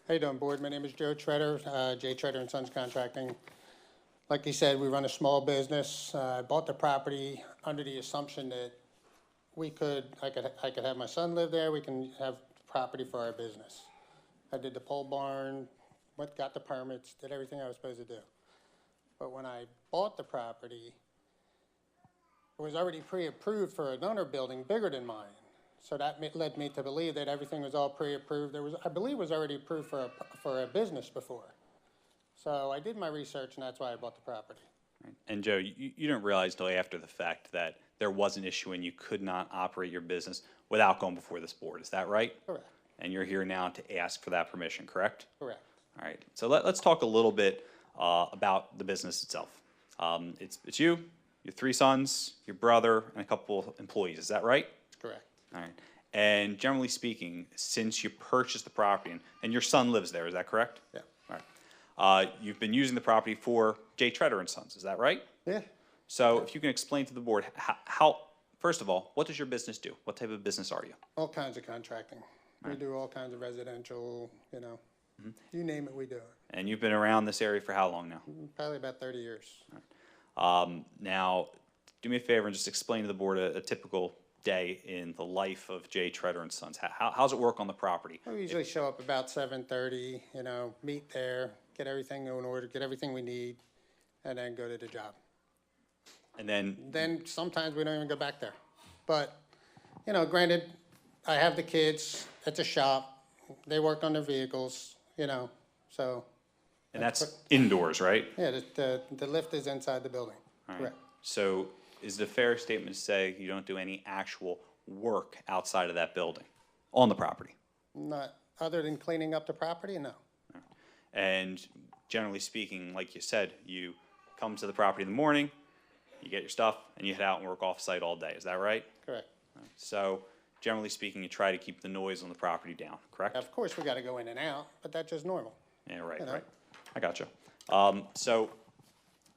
S13: How you doing, board? My name is Joe Treader, J. Treader and Sons Contracting. Like you said, we run a small business. I bought the property under the assumption that I could have my son live there. We can have property for our business. I did the pole barn, got the permits, did everything I was supposed to do. But when I bought the property, it was already pre-approved for another building bigger than mine. So that led me to believe that everything was all pre-approved. I believe it was already approved for a business before. So I did my research, and that's why I bought the property.
S7: And Joe, you didn't realize until after the fact that there was an issue and you could not operate your business without going before this board. Is that right?
S13: Correct.
S7: And you're here now to ask for that permission, correct?
S13: Correct.
S7: All right. So let's talk a little bit about the business itself. It's you, your 3 sons, your brother, and a couple employees. Is that right?
S13: Correct.
S7: All right. And generally speaking, since you purchased the property, and your son lives there, is that correct?
S13: Yeah.
S7: All right. You've been using the property for J. Treader and Sons, is that right?
S13: Yeah.
S7: So if you can explain to the board, how first of all, what does your business do? What type of business are you?
S13: All kinds of contracting. We do all kinds of residential, you name it, we do it.
S7: And you've been around this area for how long now?
S13: Probably about 30 years.
S7: Now, do me a favor and just explain to the board a typical day in the life of J. Treader and Sons. How's it work on the property?
S13: We usually show up about 7:30, meet there, get everything in order, get everything we need, and then go to the job.
S7: And then
S13: Then sometimes we don't even go back there. But, granted, I have the kids, it's a shop, they work on their vehicles, so.
S7: and that's indoors, right?
S13: Yeah, the lift is inside the building,
S7: All right.
S13: correct.
S7: So is it a fair statement to say you don't do any actual work outside of that building on the property?
S13: Not, other than cleaning up the property, no.
S7: And generally speaking, like you said, you come to the property in the morning, you get your stuff, and you head out and work off-site all day. Is that right?
S13: Correct.
S7: So generally speaking, you try to keep the noise on the property down, correct?
S13: Of course, we gotta go in and out, but that's just normal.
S7: Yeah, right,
S13: You know.
S7: right. I gotcha. So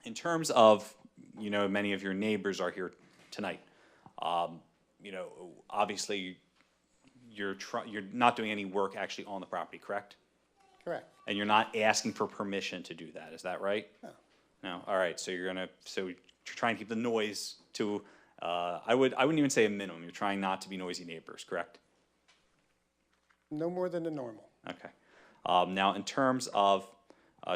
S7: in terms of, many of your neighbors are here tonight. Obviously, you're not doing any work actually on the property, correct?
S13: Correct.
S7: And you're not asking for permission to do that, is that right?
S13: No.
S7: No, all right, so you're trying to keep the noise to, I wouldn't even say a minimum, you're trying not to be noisy neighbors, correct?
S13: No more than the normal.
S7: Okay. Now, in terms of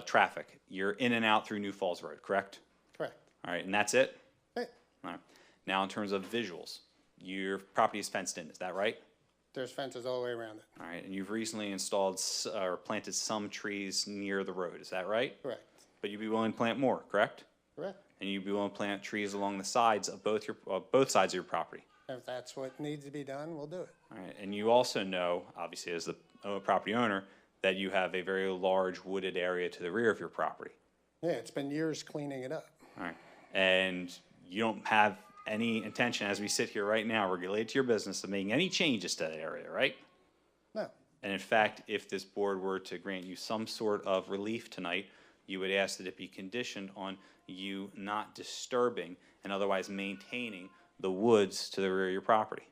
S7: traffic, you're in and out through New Falls Road, correct?
S13: Correct.
S7: All right, and that's it?
S13: Hey,
S7: All right. Now, in terms of visuals, your property is fenced in, is that right?
S13: there's fences all the way around it.
S7: All right, and you've recently installed or planted some trees near the road, is that right?
S13: Correct.
S7: But you'd be willing to plant more, correct?
S13: Correct.
S7: And you'd be willing to plant trees along the sides of both sides of your property.
S13: If that's what needs to be done, we'll do it.
S7: All right, and you also know, obviously as the property owner, that you have a very large wooded area to the rear of your property.
S13: Yeah, it's been years cleaning it up.
S7: All right, and you don't have any intention, as we sit here right now, related to your business, of making any changes to that area, right?
S13: No.
S7: And in fact, if this board were to grant you some sort of relief tonight, you would ask that it be conditioned on you not disturbing and otherwise maintaining the woods to the rear of your property,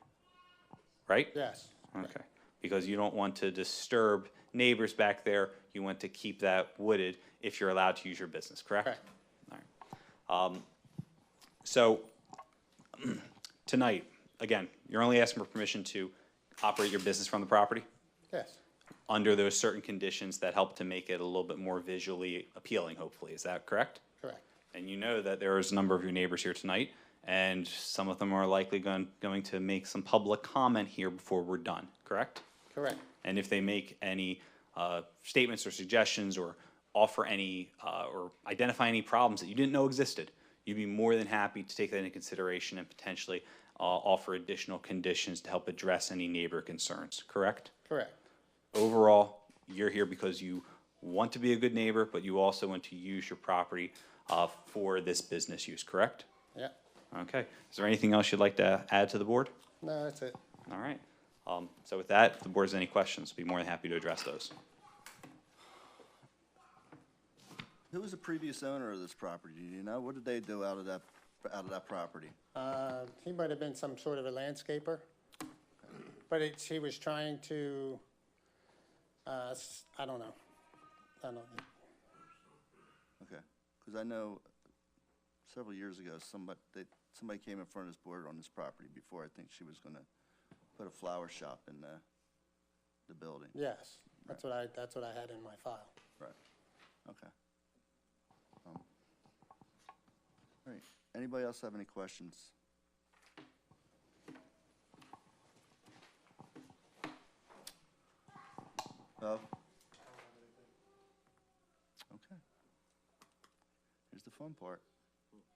S7: right?
S13: Yes.
S7: Okay, because you don't want to disturb neighbors back there, you want to keep that wooded if you're allowed to use your business, correct?
S13: Correct.
S7: All right. So, tonight, again, you're only asking for permission to operate your business from the property
S13: Yes.
S7: under those certain conditions that help to make it a little bit more visually appealing, hopefully, is that correct?
S13: Correct.
S7: And you know that there is a number of your neighbors here tonight, and some of them are likely going to make some public comment here before we're done, correct?
S13: Correct.
S7: And if they make any statements or suggestions or offer any, or identify any problems that you didn't know existed, you'd be more than happy to take that into consideration and potentially offer additional conditions to help address any neighbor concerns, correct?
S13: Correct.
S7: Overall, you're here because you want to be a good neighbor, but you also want to use your property for this business use, correct?
S13: Yeah.
S7: Okay. Is there anything else you'd like to add to the board?
S13: No, that's it.
S7: All right. So with that, if the board has any questions, I'd be more than happy to address those.
S1: Who was the previous owner of this property? Do you know? What did they do out of that property?
S13: He might have been some sort of a landscaper, but he was trying to, I don't know.
S1: Okay, because I know several years ago, somebody came in front of this board on this property before. I think she was gonna put a flower shop in the building.
S13: Yes, that's what I had in my file.
S1: Right, okay. All right, anybody else have any questions? No? Okay. Here's the fun part.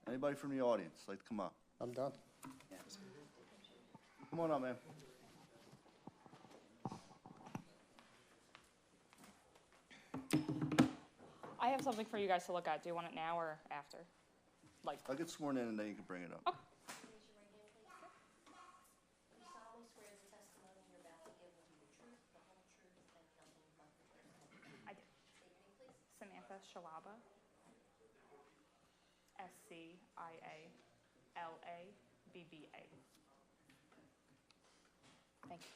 S1: Anybody from the audience like to come up?
S13: I'm done.
S1: Come on up, man.
S14: I have something for you guys to look at. Do you want it now or after? Like,
S1: I'll get sworn in and then you can bring it up.
S2: Raise your right hand, please. Do you solemnly swear the testimony you're about to give will be the truth, the whole truth, and nothing but the truth?
S14: I do.
S2: State your name, please.
S14: Samantha Shalaba. SCIALABBA. Thank you.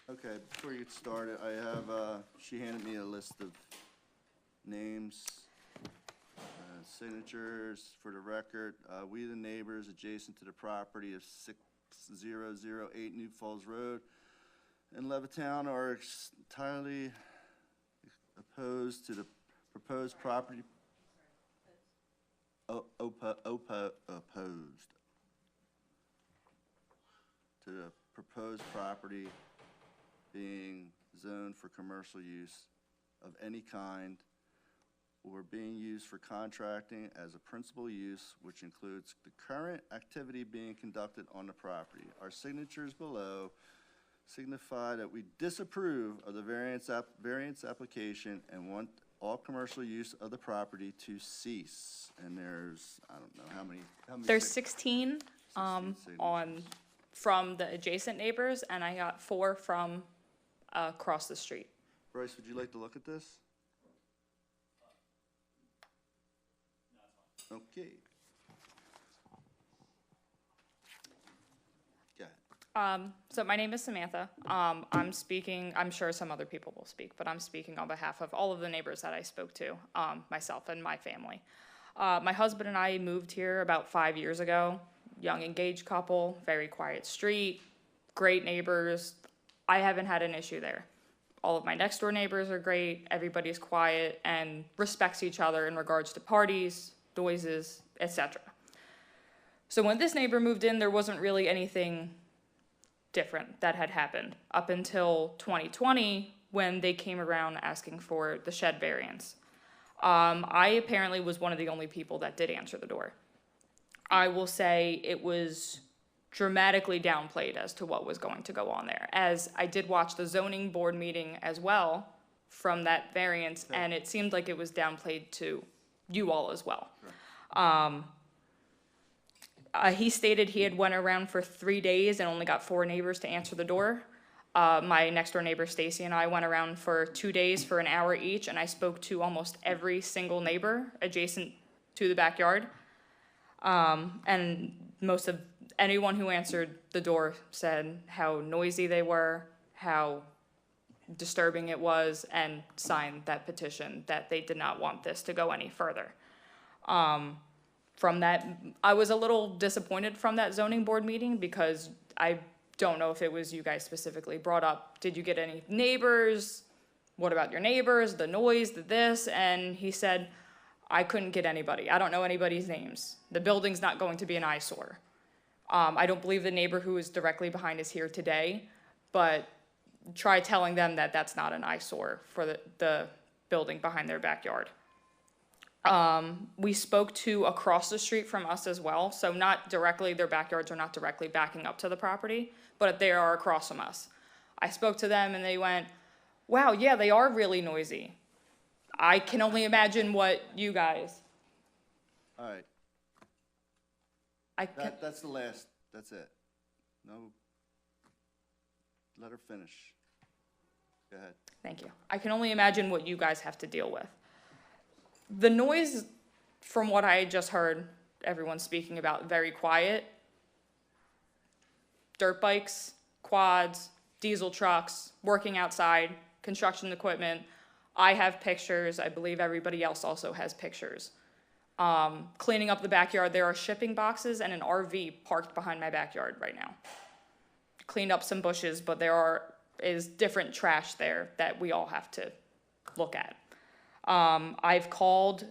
S1: Okay, before you get started, I have, she handed me a list of names, signatures for the record. We, the neighbors adjacent to the property of 6008 New Falls Road in Levittown, are entirely opposed to the proposed property. Opposed to the proposed property being zoned for commercial use of any kind or being used for contracting as a principal use, which includes the current activity being conducted on the property. Our signatures below signify that we disapprove of the variance application and want all commercial use of the property to cease. And there's, I don't know, how many
S14: There's 16 from the adjacent neighbors, and I got 4 from across the street.
S1: Bryce, would you like to look at this? Okay. Go ahead.
S14: So my name is Samantha. I'm speaking, I'm sure some other people will speak, but I'm speaking on behalf of all of the neighbors that I spoke to, myself and my family. My husband and I moved here about 5 years ago. Young engaged couple, very quiet street, great neighbors. I haven't had an issue there. All of my next door neighbors are great. Everybody's quiet and respects each other in regards to parties, noises, etc. So when this neighbor moved in, there wasn't really anything different that had happened up until 2020 when they came around asking for the shed variance. I apparently was one of the only people that did answer the door. I will say it was dramatically downplayed as to what was going to go on there, as I did watch the zoning board meeting as well from that variance, and it seemed like it was downplayed to you all as well. Sure. He stated he had went around for 3 days and only got 4 neighbors to answer the door. My next door neighbor Stacy and I went around for 2 days for an hour each, and I spoke to almost every single neighbor adjacent to the backyard. And most of anyone who answered the door said how noisy they were, how disturbing it was, and signed that petition that they did not want this to go any further. From that, I was a little disappointed from that zoning board meeting because I don't know if it was you guys specifically brought up, did you get any neighbors? What about your neighbors? The noise, the this? And he said, I couldn't get anybody. I don't know anybody's names. The building's not going to be an eyesore. I don't believe the neighbor who is directly behind is here today, but try telling them that that's not an eyesore for the building behind their backyard. We spoke to across the street from us as well, so not directly, their backyards are not directly backing up to the property, but they are across from us. I spoke to them and they went, wow, yeah, they are really noisy. I can only imagine what you guys.
S1: All right,
S14: I can,
S1: that's the last, that's it. No, let her finish. Go ahead.
S14: thank you. I can only imagine what you guys have to deal with. The noise, from what I just heard everyone speaking about, very quiet. Dirt bikes, quads, diesel trucks, working outside, construction equipment. I have pictures. I believe everybody else also has pictures. Cleaning up the backyard. There are shipping boxes and an RV parked behind my backyard right now. Cleaned up some bushes, but is different trash there that we all have to look at. I've called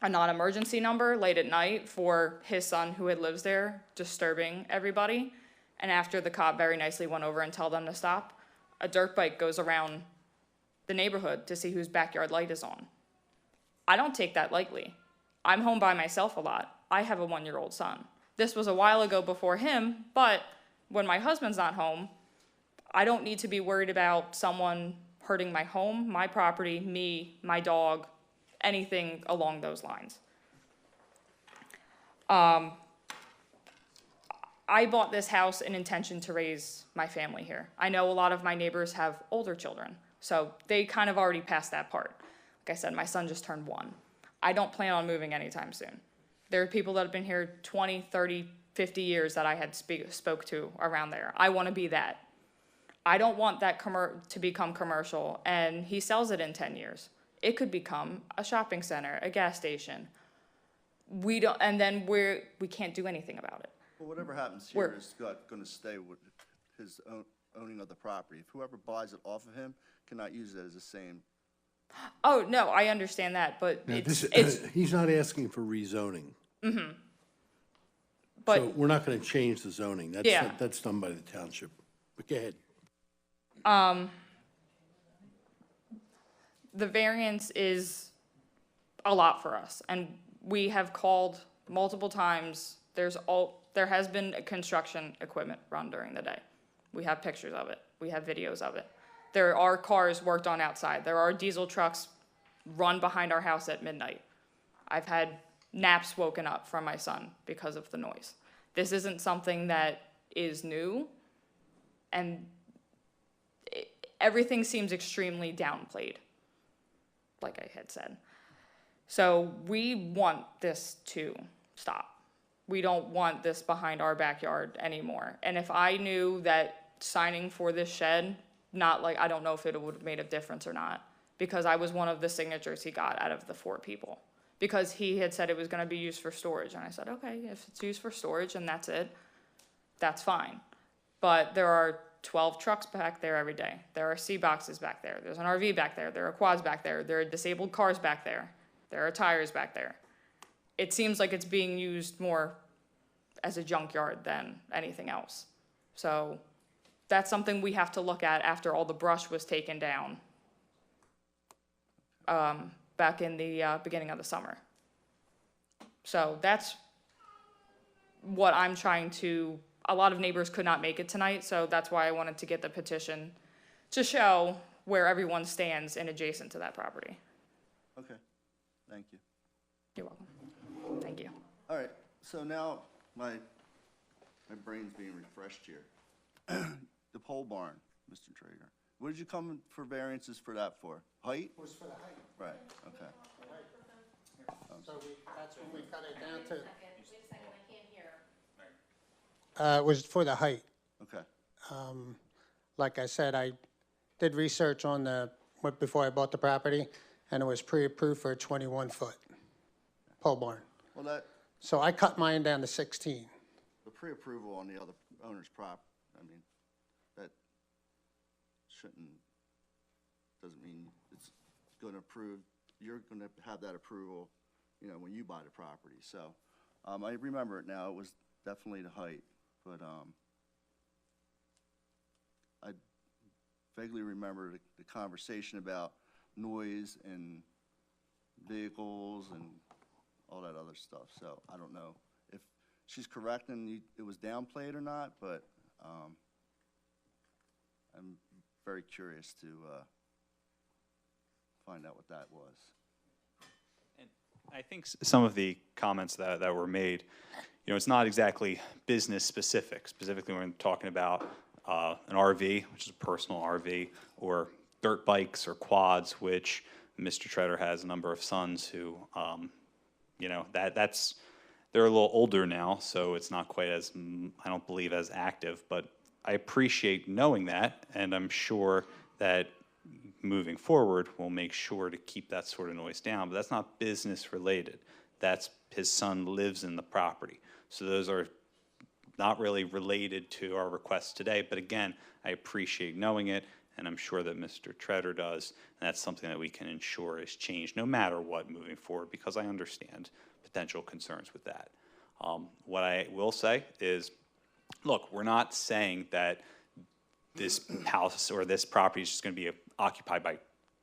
S14: a non-emergency number late at night for his son who lives there, disturbing everybody. And after the cop very nicely went over and told them to stop, a dirt bike goes around the neighborhood to see whose backyard light is on. I don't take that lightly. I'm home by myself a lot. I have a 1-year-old son. This was a while ago before him, but when my husband's not home, I don't need to be worried about someone hurting my home, my property, me, my dog, anything along those lines. I bought this house in intention to raise my family here. I know a lot of my neighbors have older children, so they kind of already passed that part. Like I said, my son just turned 1. I don't plan on moving anytime soon. There are people that have been here 20, 30, 50 years that I had spoke to around there. I want to be that. I don't want that to become commercial, and he sells it in 10 years. It could become a shopping center, a gas station. We don't, and then we can't do anything about it.
S1: Well, whatever happens here is going to stay with his owning of the property. If whoever buys it off of him cannot use it as the same.
S14: Oh, no, I understand that, but
S3: Now,
S14: it's
S3: he's not asking for rezoning.
S14: mm-hmm. But
S3: So we're not gonna change the zoning.
S14: Yeah.
S3: That's done by the township. But go ahead.
S14: the variance is a lot for us, and we have called multiple times. There has been construction equipment run during the day. We have pictures of it. We have videos of it. There are cars worked on outside. There are diesel trucks run behind our house at midnight. I've had naps woken up from my son because of the noise. This isn't something that is new, and everything seems extremely downplayed, like I had said. So we want this to stop. We don't want this behind our backyard anymore. And if I knew that signing for this shed, I don't know if it would have made a difference or not, because I was one of the signatures he got out of the 4 people. Because he had said it was gonna be used for storage, and I said, okay, if it's used for storage and that's it, that's fine. But there are 12 trucks back there every day. There are C boxes back there. There's an RV back there. There are quads back there. There are disabled cars back there. There are tires back there. It seems like it's being used more as a junkyard than anything else. So that's something we have to look at after all the brush was taken down back in the beginning of the summer. So that's what I'm trying to. A lot of neighbors could not make it tonight, so that's why I wanted to get the petition to show where everyone stands and adjacent to that property.
S1: Okay, thank you.
S14: You're welcome. Thank you.
S1: All right, so now my brain's being refreshed here. The pole barn, Mr. Traeger. What did you come for variances for that for? Height?
S13: It was for the height.
S1: Right, okay.
S13: So that's when we cut it down to,
S2: Wait a second, I can't hear.
S13: it was for the height.
S1: Okay,
S13: Like I said, I did research on before I bought the property, and it was pre-approved for a 21-foot pole barn.
S1: well,
S13: So I cut mine down to 16.
S1: the pre-approval on the other owner's that doesn't mean it's going to approve, you're going to have that approval, when you buy the property. So, I remember it now, it was definitely the height, but, I vaguely remember the conversation about noise and vehicles and all that other stuff, so I don't know if she's correct and it was downplayed or not, but, I'm very curious to, find out what that was.
S7: I think some of the comments that were made, it's not exactly business specific, specifically when we're talking about an RV, which is a personal RV, or dirt bikes or quads, which Mr. Treader has a number of sons who, they're a little older now, so it's not quite as, I don't believe, as active, but I appreciate knowing that, and I'm sure that moving forward, we'll make sure to keep that sort of noise down, but that's not business related. That's his son lives in the property. So those are not really related to our request today, but again, I appreciate knowing it, and I'm sure that Mr. Treader does, and that's something that we can ensure is changed no matter what moving forward, because I understand potential concerns with that. What I will say is, look, we're not saying that this house or this property is just going to be occupied by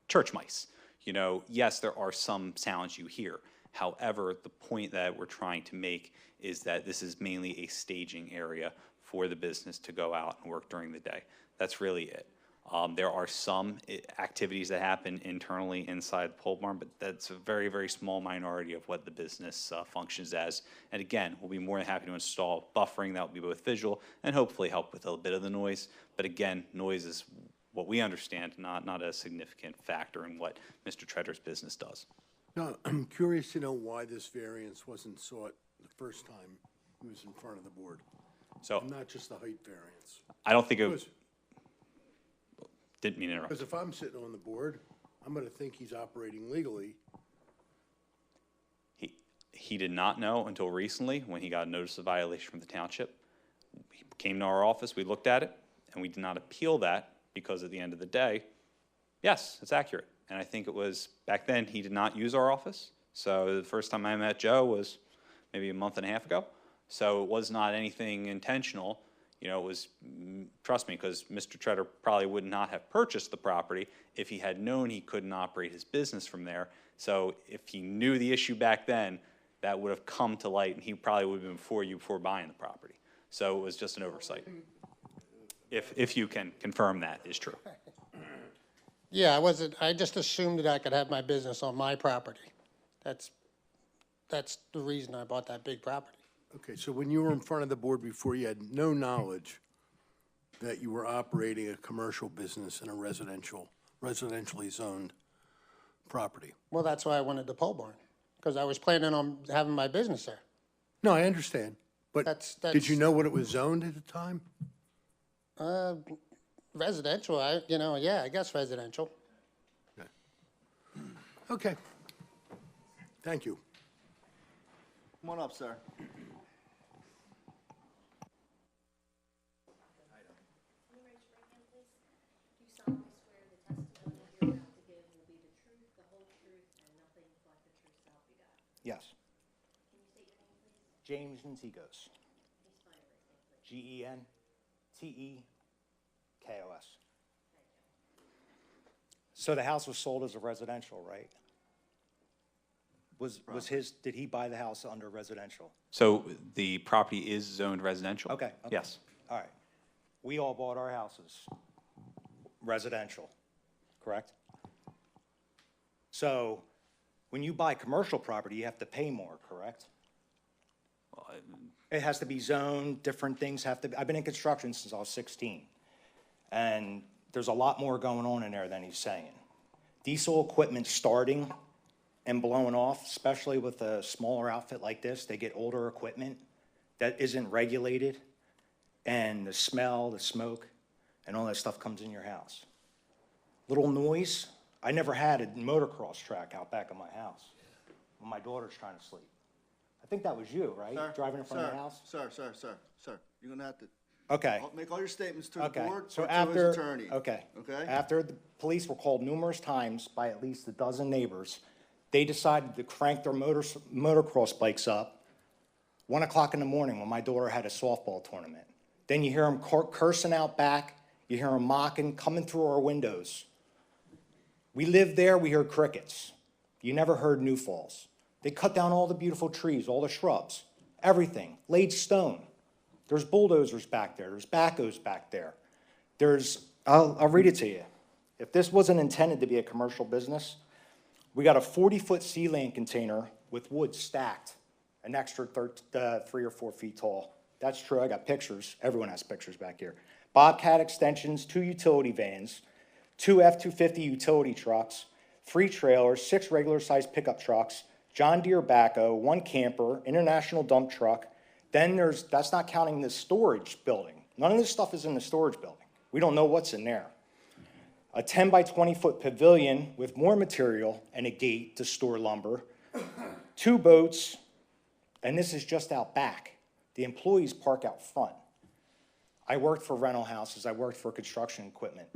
S7: church mice. Yes, there are some sounds you hear. However, the point that we're trying to make is that this is mainly a staging area for the business to go out and work during the day. That's really it. There are some activities that happen internally inside the pole barn, but that's a very, very small minority of what the business functions as. And again, we'll be more than happy to install buffering that will be both visual and hopefully help with a little bit of the noise. But again, noise is what we understand, not a significant factor in what Mr. Treader's business does.
S3: Now, I'm curious to know why this variance wasn't sought the first time he was in front of the board,
S7: So
S3: and not just the height variance.
S7: I don't think it was. Didn't mean to interrupt.
S3: Because if I'm sitting on the board, I'm going to think he's operating legally.
S7: He did not know until recently when he got a notice of violation from the township. He came to our office, we looked at it, and we did not appeal that because at the end of the day, yes, it's accurate. And I think it was, back then, he did not use our office. So the first time I met Joe was maybe a month and a half ago. So it was not anything intentional. It was, trust me, because Mr. Treader probably would not have purchased the property if he had known he couldn't operate his business from there. So if he knew the issue back then, that would have come to light, and he probably would have been before buying the property. So it was just an oversight. If you can confirm that is true.
S13: Yeah, I just assumed that I could have my business on my property. That's the reason I bought that big property.
S3: Okay, so when you were in front of the board before, you had no knowledge that you were operating a commercial business in a residentially zoned property?
S13: Well, that's why I wanted the pole barn, because I was planning on having my business there.
S3: No, I understand, but did you know what it was zoned at the time?
S13: Residential, yeah, I guess residential.
S3: Okay. Thank you.
S1: Come on up, sir.
S15: Yes. James Ntikos. Gentekos. So the house was sold as a residential, right? Did he buy the house under residential?
S7: So the property is zoned residential?
S15: Okay.
S7: Yes.
S15: All right. We all bought our houses residential, correct? So when you buy commercial property, you have to pay more, correct? It has to be zoned, different things have to be, I've been in construction since I was 16. And there's a lot more going on in there than he's saying. Diesel equipment starting and blowing off, especially with a smaller outfit like this, they get older equipment that isn't regulated, and the smell, the smoke, and all that stuff comes in your house. Little noise, I never had a motocross track out back of my house when my daughter's trying to sleep. I think that was you, right?
S1: Sir,
S15: Driving in front of your house?
S1: Sir, you're gonna have to
S15: Okay.
S1: make all your statements to the
S15: Okay.
S1: board
S15: So
S1: or to
S15: after,
S1: his attorney.
S15: okay.
S1: Okay?
S15: After the police were called numerous times by at least a dozen neighbors, they decided to crank their motocross bikes up 1 o'clock in the morning when my daughter had a softball tournament. Then you hear them cursing out back. You hear them mocking, coming through our windows. We lived there, we heard crickets. You never heard New Falls. They cut down all the beautiful trees, all the shrubs, everything, laid stone. There's bulldozers back there. There's backhoes back there. I'll read it to you. If this wasn't intended to be a commercial business, we got a 40-foot sea land container with wood stacked, an extra 3 or 4 feet tall. That's true, I got pictures. Everyone has pictures back here. Bobcat extensions, 2 utility vans, 2 F-250 utility trucks, 3 trailers, 6 regular-sized pickup trucks, John Deere backhoe, 1 camper, international dump truck. Then that's not counting the storage building. None of this stuff is in the storage building. We don't know what's in there. A 10 by 20-foot pavilion with more material and a gate to store lumber, 2 boats, and this is just out back. The employees park out front. I worked for rental houses. I worked for construction equipment.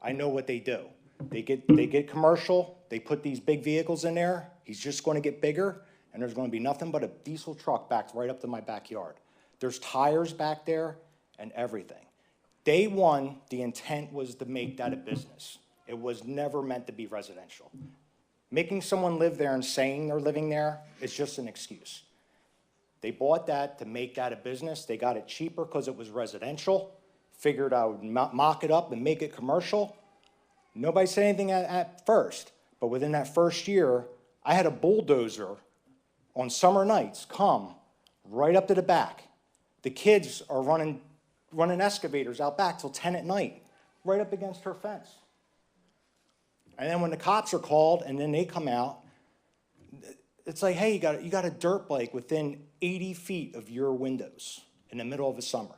S15: I know what they do. They get commercial. They put these big vehicles in there. He's just going to get bigger, and there's going to be nothing but a diesel truck backed right up to my backyard. There's tires back there and everything. Day one, the intent was to make that a business. It was never meant to be residential. Making someone live there and saying they're living there is just an excuse. They bought that to make that a business. They got it cheaper because it was residential. Figured I would mock it up and make it commercial. Nobody said anything at first, but within that first year, I had a bulldozer on summer nights come right up to the back. The kids are running excavators out back till 10 at night, right up against her fence. And then when the cops are called and then they come out, it's like, hey, you got a dirt bike within 80 feet of your windows in the middle of the summer,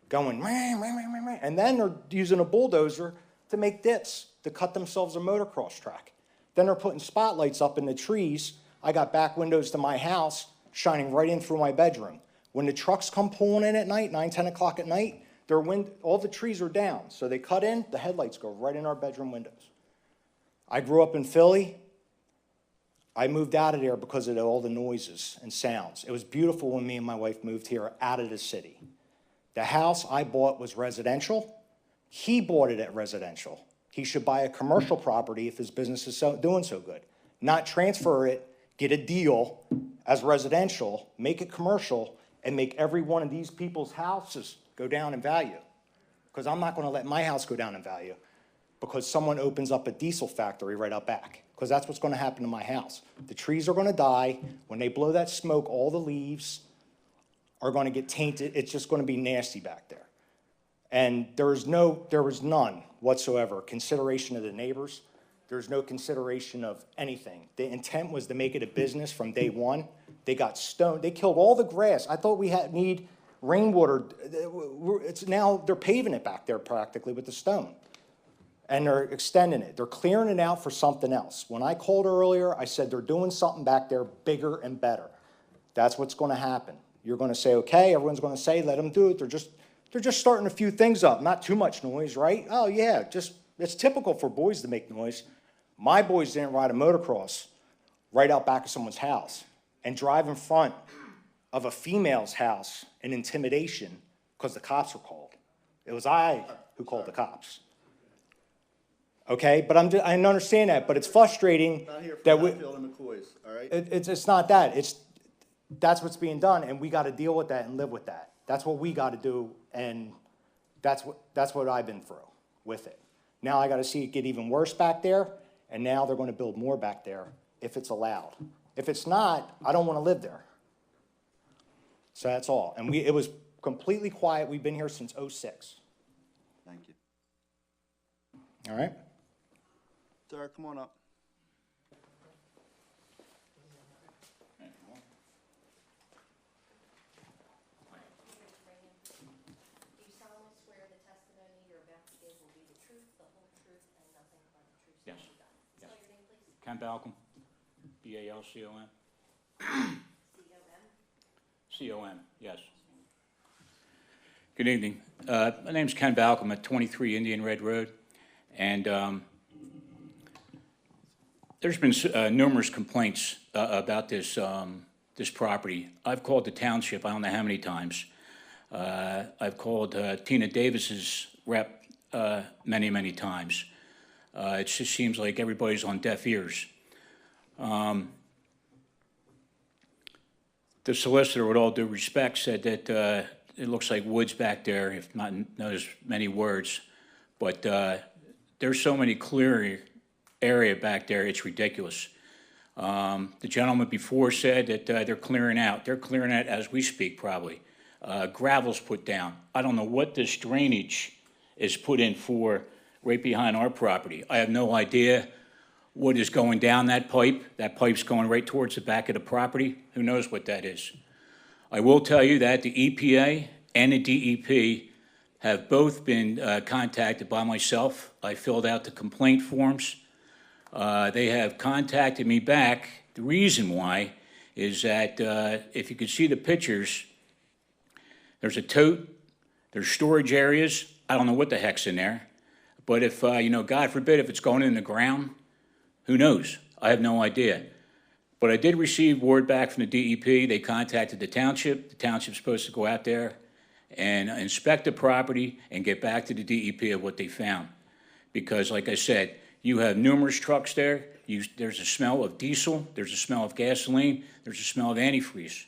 S15: going, and then they're using a bulldozer to make dips, to cut themselves a motocross track. Then they're putting spotlights up in the trees. I got back windows to my house shining right in through my bedroom. When the trucks come pulling in at night, 9, 10 o'clock at night, all the trees are down. So they cut in, the headlights go right in our bedroom windows. I grew up in Philly. I moved out of there because of all the noises and sounds. It was beautiful when me and my wife moved here out of the city. The house I bought was residential. He bought it at residential. He should buy a commercial property if his business is doing so good. Not transfer it, get a deal as residential, make it commercial, and make every one of these people's houses go down in value. Because I'm not going to let my house go down in value because someone opens up a diesel factory right out back. Because that's what's going to happen to my house. The trees are going to die. When they blow that smoke, all the leaves are going to get tainted. It's just going to be nasty back there. And there was none whatsoever consideration of the neighbors. There's no consideration of anything. The intent was to make it a business from day one. They got stoned. They killed all the grass. I thought we need rainwater. Now they're paving it back there practically with the stone. And they're extending it. They're clearing it out for something else. When I called earlier, I said they're doing something back there bigger and better. That's what's going to happen. You're going to say, okay, everyone's going to say, let them do it. They're just starting a few things up. Not too much noise, right? Oh, yeah, it's typical for boys to make noise. My boys didn't ride a motocross right out back of someone's house and drive in front of a female's house in intimidation because the cops were called. It was I who called the cops. Okay, but I understand that, but it's frustrating that
S1: Hatfield and McCoy's, all right?
S15: It's not that. That's what's being done, and we got to deal with that and live with that. That's what we got to do, and that's what I've been through with it. Now I got to see it get even worse back there, and now they're going to build more back there if it's allowed. If it's not, I don't want to live there. So that's all. And it was completely quiet. We've been here since '06.
S1: Thank you.
S15: All right.
S1: Sir, come on up.
S2: Do you solemnly swear the testimony you're about to give will be the truth, the whole truth, and nothing but the truth?
S16: Yes.
S2: Spell your name, please.
S16: Ken Balcom, B-A-L-C-O-M. C-O-M, yes. Good evening. My name's Ken Balcom at 23 Indian Red Road, and there's been numerous complaints about this this property. I've called the township, I don't know how many times. I've called Tina Davis's rep many, many times. It just seems like everybody's on deaf ears. The solicitor, with all due respect, said that it looks like woods back there, if not as many words. But there's so many clear area back there, it's ridiculous. The gentleman before said that they're clearing out. They're clearing out as we speak, probably. Gravel's put down. I don't know what this drainage is put in for right behind our property. I have no idea what is going down that pipe. That pipe's going right towards the back of the property. Who knows what that is? I will tell you that the EPA and the DEP have both been contacted by myself. I filled out the complaint forms. They have contacted me back. The reason why is that if you could see the pictures, there's a tote, there's storage areas. I don't know what the heck's in there. But if, God forbid, if it's going in the ground, who knows? I have no idea. But I did receive word back from the DEP. They contacted the township. The township's supposed to go out there and inspect the property and get back to the DEP of what they found. Because, like I said, you have numerous trucks there. There's a smell of diesel. There's a smell of gasoline. There's a smell of antifreeze.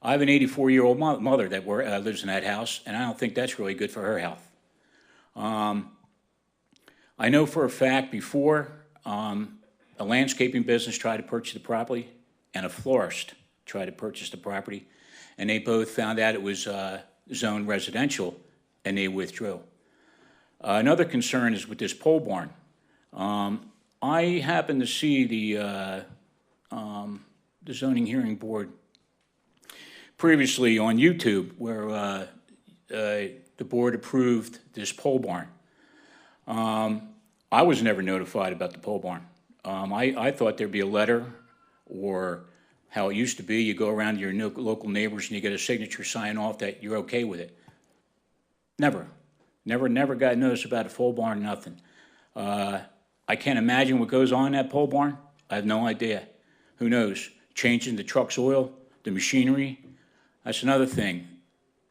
S16: I have an 84-year-old mother that lives in that house, and I don't think that's really good for her health. I know for a fact before, a landscaping business tried to purchase the property, and a florist tried to purchase the property, and they both found out it was zoned residential, and they withdrew. Another concern is with this pole barn. I happened to see the zoning hearing board previously on YouTube where the board approved this pole barn. I was never notified about the pole barn. I thought there'd be a letter, or how it used to be, you go around to your local neighbors and you get a signature sign off that you're okay with it. Never got notice about a pole barn, nothing. I can't imagine what goes on in that pole barn. I have no idea. Who knows? Changing the truck's oil, the machinery. That's another thing.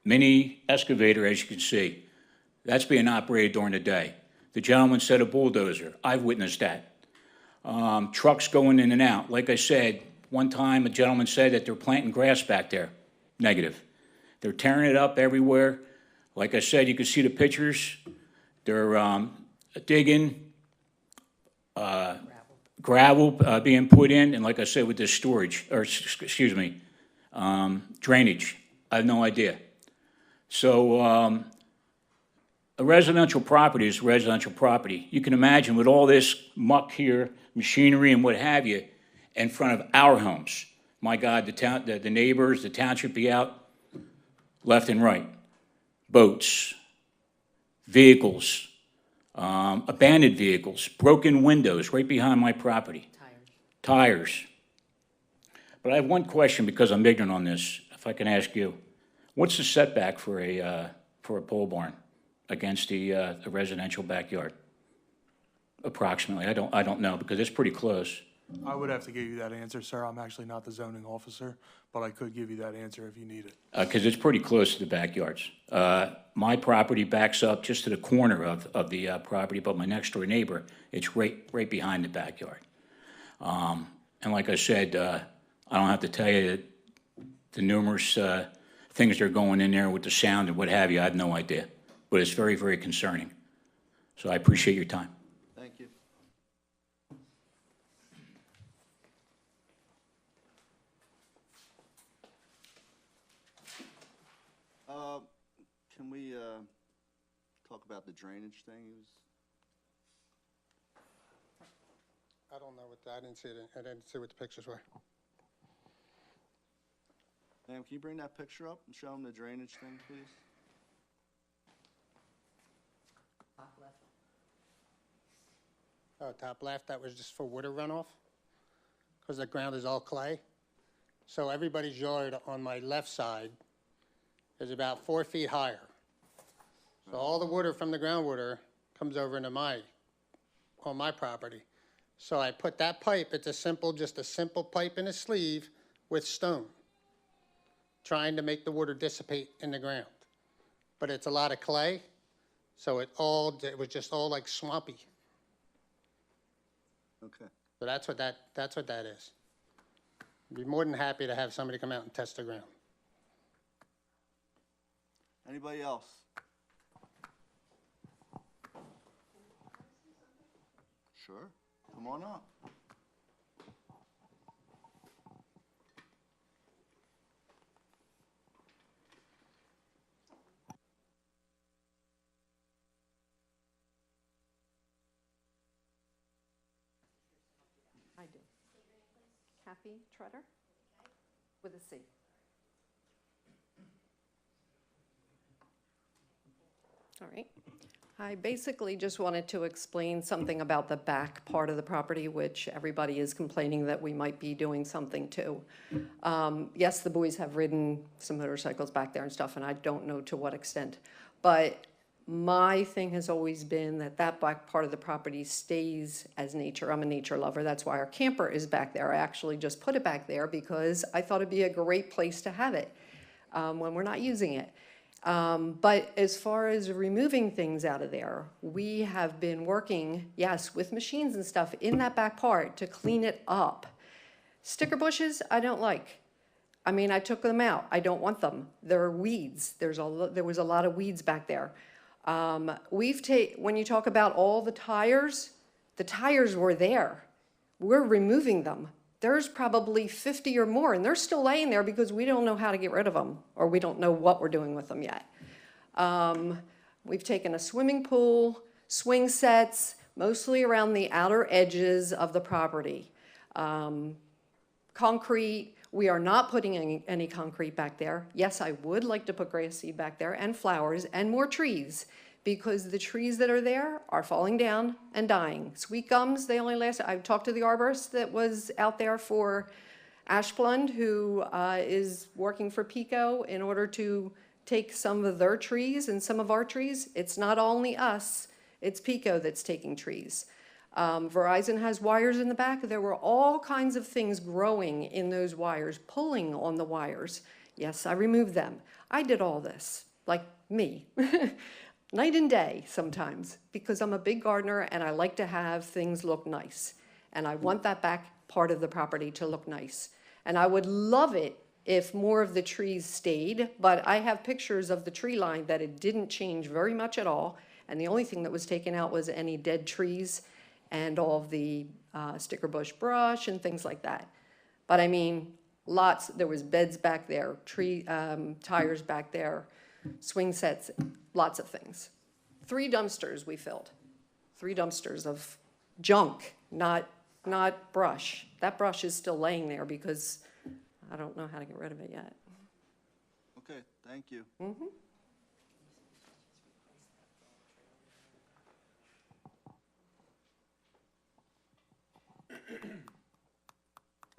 S16: Mini excavator, as you can see, that's being operated during the day. The gentleman said a bulldozer. I've witnessed that. Trucks going in and out. Like I said, one time a gentleman said that they're planting grass back there. Negative. They're tearing it up everywhere. Like I said, you can see the pictures. They're digging, gravel being put in, and like I said, with this storage, or excuse me, drainage. I have no idea. So a residential property is residential property. You can imagine with all this muck here, machinery and what have you, in front of our homes. My God, the neighbors, the township be out left and right. Boats, vehicles, abandoned vehicles, broken windows right behind my property. Tires. But I have one question because I'm ignorant on this, if I can ask you. What's the setback for a pole barn against the residential backyard? Approximately, I don't know because it's pretty close.
S4: I would have to give you that answer, sir. I'm actually not the zoning officer, but I could give you that answer if you need it.
S16: Because it's pretty close to the backyards. My property backs up just to the corner of the property, but my next door neighbor, it's right behind the backyard. And like I said, I don't have to tell you that the numerous things that are going in there with the sound and what have you. I have no idea, but it's very, very concerning. So I appreciate your time.
S1: Thank you. Can we talk about the drainage thing?
S13: I don't know what that, I didn't see what the pictures were.
S1: Ma'am, can you bring that picture up and show them the drainage thing, please?
S13: Oh, top left, that was just for water runoff, because the ground is all clay. So everybody's yard on my left side is about 4 feet higher. So all the water from the groundwater comes over into on my property. So I put that pipe, it's just a simple pipe in a sleeve with stone, trying to make the water dissipate in the ground. But it's a lot of clay, so it was just all like swampy.
S1: Okay.
S13: So that's what that is. I'd be more than happy to have somebody come out and test the ground.
S1: Anybody else? Sure, come on up.
S17: I do. Kathy Treader, with a C. All right. I basically just wanted to explain something about the back part of the property, which everybody is complaining that we might be doing something to. Yes, the boys have ridden some motorcycles back there and stuff, and I don't know to what extent. But my thing has always been that that back part of the property stays as nature. I'm a nature lover. That's why our camper is back there. I actually just put it back there because I thought it'd be a great place to have it when we're not using it. But as far as removing things out of there, we have been working, yes, with machines and stuff in that back part to clean it up. Sticker bushes, I don't like. I mean, I took them out. I don't want them. There are weeds. There was a lot of weeds back there. When you talk about all the tires were there. We're removing them. There's probably 50 or more, and they're still laying there because we don't know how to get rid of them, or we don't know what we're doing with them yet. We've taken a swimming pool, swing sets, mostly around the outer edges of the property. Concrete, we are not putting any concrete back there. Yes, I would like to put grass seed back there and flowers and more trees, because the trees that are there are falling down and dying. Sweet gums, they only last, I've talked to the arborist that was out there for Ashplund, who is working for Pico in order to take some of their trees and some of our trees. It's not only us, it's Pico that's taking trees. Verizon has wires in the back. There were all kinds of things growing in those wires, pulling on the wires. Yes, I removed them. I did all this, like me. Night and day sometimes, because I'm a big gardener and I like to have things look nice. And I want that back part of the property to look nice. And I would love it if more of the trees stayed, but I have pictures of the tree line that it didn't change very much at all. And the only thing that was taken out was any dead trees and all of the sticker bush brush and things like that. But I mean, lots, there was beds back there, tires back there, swing sets, lots of things. 3 dumpsters we filled. 3 dumpsters of junk, not brush. That brush is still laying there because I don't know how to get rid of it yet.
S1: Okay, thank you.
S17: Mm-hmm.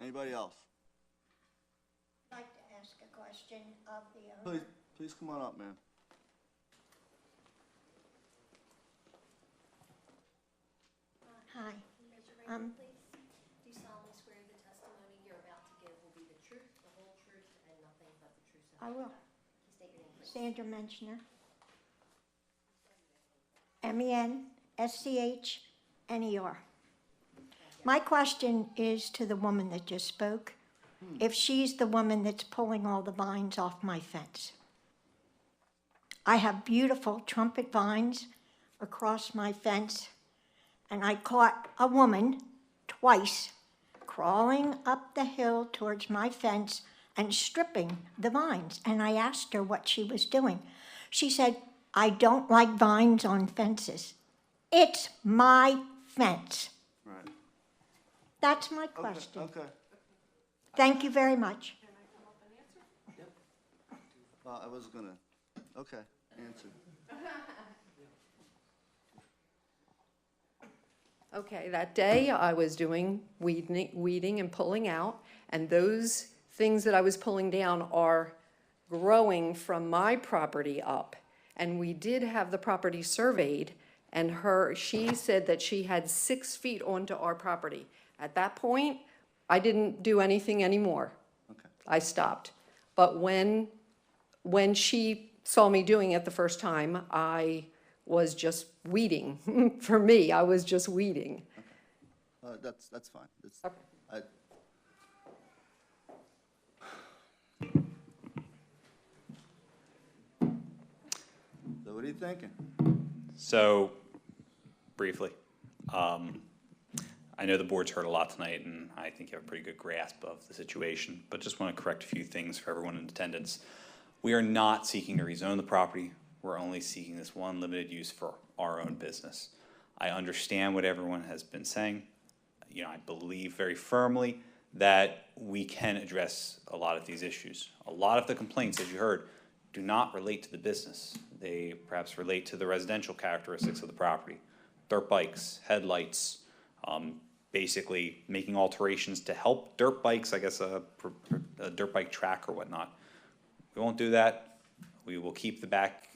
S1: Anybody else?
S18: I'd like to ask a question of the owner.
S1: Please come on up, ma'am.
S18: Hi.
S2: Raise your right hand, please. Do you solemnly swear the testimony you're about to give will be the truth, the whole truth, and nothing but the truth?
S18: I will.
S2: Please state your name, please.
S18: Sandra Menschner. MENSCHNER. My question is to the woman that just spoke. If she's the woman that's pulling all the vines off my fence. I have beautiful trumpet vines across my fence, and I caught a woman twice crawling up the hill towards my fence and stripping the vines. And I asked her what she was doing. She said, "I don't like vines on fences. It's my fence."
S1: Right.
S18: That's my question.
S1: Okay.
S18: Thank you very much.
S1: I was gonna, okay, answer.
S17: Okay, that day I was doing weeding and pulling out, and those things that I was pulling down are growing from my property up. And we did have the property surveyed, and she said that she had 6 feet onto our property. At that point, I didn't do anything anymore.
S1: Okay.
S17: I stopped. But when she saw me doing it the first time, I was just weeding. For me, I was just weeding.
S1: That's fine. So what are you thinking?
S7: So, briefly, I know the board's heard a lot tonight, and I think you have a pretty good grasp of the situation, but just want to correct a few things for everyone in attendance. We are not seeking to rezone the property. We're only seeking this one limited use for our own business. I understand what everyone has been saying. You know, I believe very firmly that we can address a lot of these issues. A lot of the complaints, as you heard, do not relate to the business. They perhaps relate to the residential characteristics of the property. Dirt bikes, headlights, basically making alterations to help dirt bikes, I guess a dirt bike track or whatnot. We won't do that. We will keep the back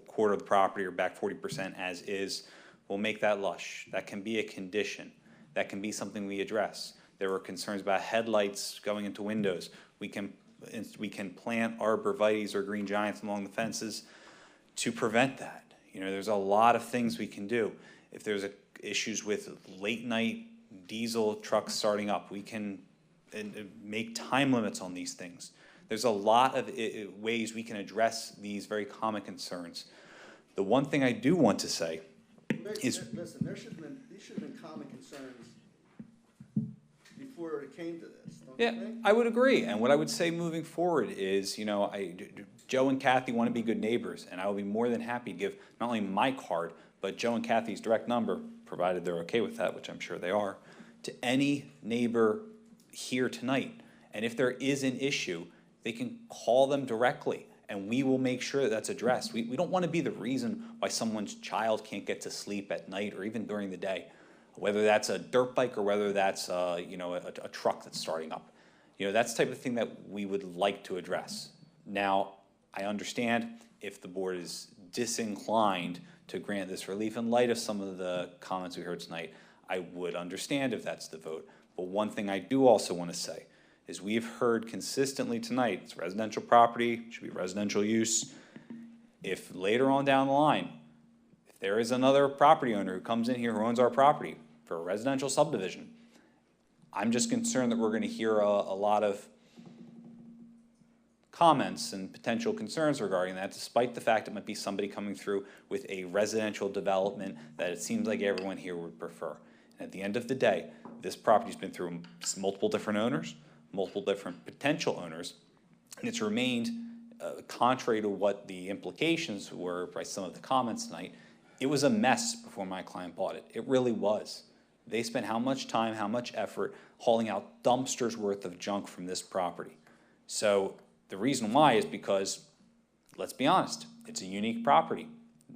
S7: quarter of the property or back 40% as is. We'll make that lush. That can be a condition. That can be something we address. There were concerns about headlights going into windows. We can plant arborvitaes or green giants along the fences to prevent that. You know, there's a lot of things we can do. If there's issues with late night diesel trucks starting up, we can make time limits on these things. There's a lot of ways we can address these very common concerns. The one thing I do want to say is...
S1: Listen, these should have been common concerns before it came to this, don't you think?
S7: I would agree. And what I would say moving forward is, you know, Joe and Kathy want to be good neighbors, and I will be more than happy to give not only my card, but Joe and Kathy's direct number, provided they're okay with that, which I'm sure they are, to any neighbor here tonight. And if there is an issue, they can call them directly, and we will make sure that that's addressed. We don't want to be the reason why someone's child can't get to sleep at night or even during the day, whether that's a dirt bike or whether that's you know, a truck that's starting up. You know, that's the type of thing that we would like to address. Now, I understand if the board is disinclined to grant this relief in light of some of the comments we heard tonight. I would understand if that's the vote. But one thing I do also want to say is we've heard consistently tonight, it's residential property, should be residential use. If later on down the line, if there is another property owner who comes in here who owns our property for a residential subdivision, I'm just concerned that we're going to hear a lot of comments and potential concerns regarding that, despite the fact it might be somebody coming through with a residential development that it seems like everyone here would prefer. And at the end of the day, this property's been through multiple different owners, multiple different potential owners, and it's remained, contrary to what the implications were by some of the comments tonight, it was a mess before my client bought it. It really was. They spent how much time, how much effort hauling out dumpsters worth of junk from this property. So the reason why is because, let's be honest, it's a unique property.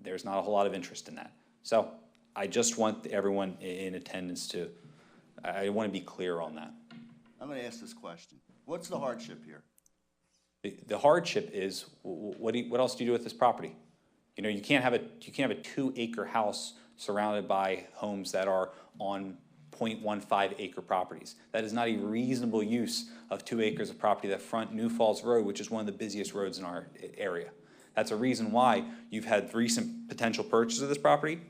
S7: There's not a whole lot of interest in that. So I just want everyone in attendance to, I want to be clear on that.
S1: I'm going to ask this question. What's the hardship here?
S7: The hardship is, what else do you do with this property? You know, you can't have a 2-acre house surrounded by homes that are on 0.15 acre properties. That is not a reasonable use of 2 acres of property that front New Falls Road, which is one of the busiest roads in our area. That's a reason why you've had recent potential purchases of this property.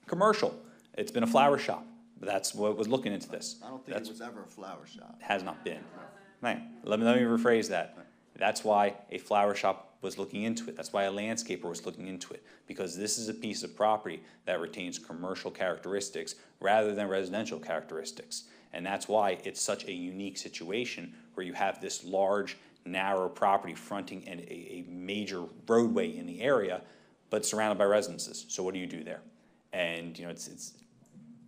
S7: Commercial. It's been a flower shop. That's what was looking into this.
S1: I don't think it was ever a flower shop.
S7: Has not been. Man, let me rephrase that. That's why a flower shop was looking into it. That's why a landscaper was looking into it, because this is a piece of property that retains commercial characteristics rather than residential characteristics. And that's why it's such a unique situation where you have this large, narrow property fronting a major roadway in the area, but surrounded by residences. So what do you do there? And you know,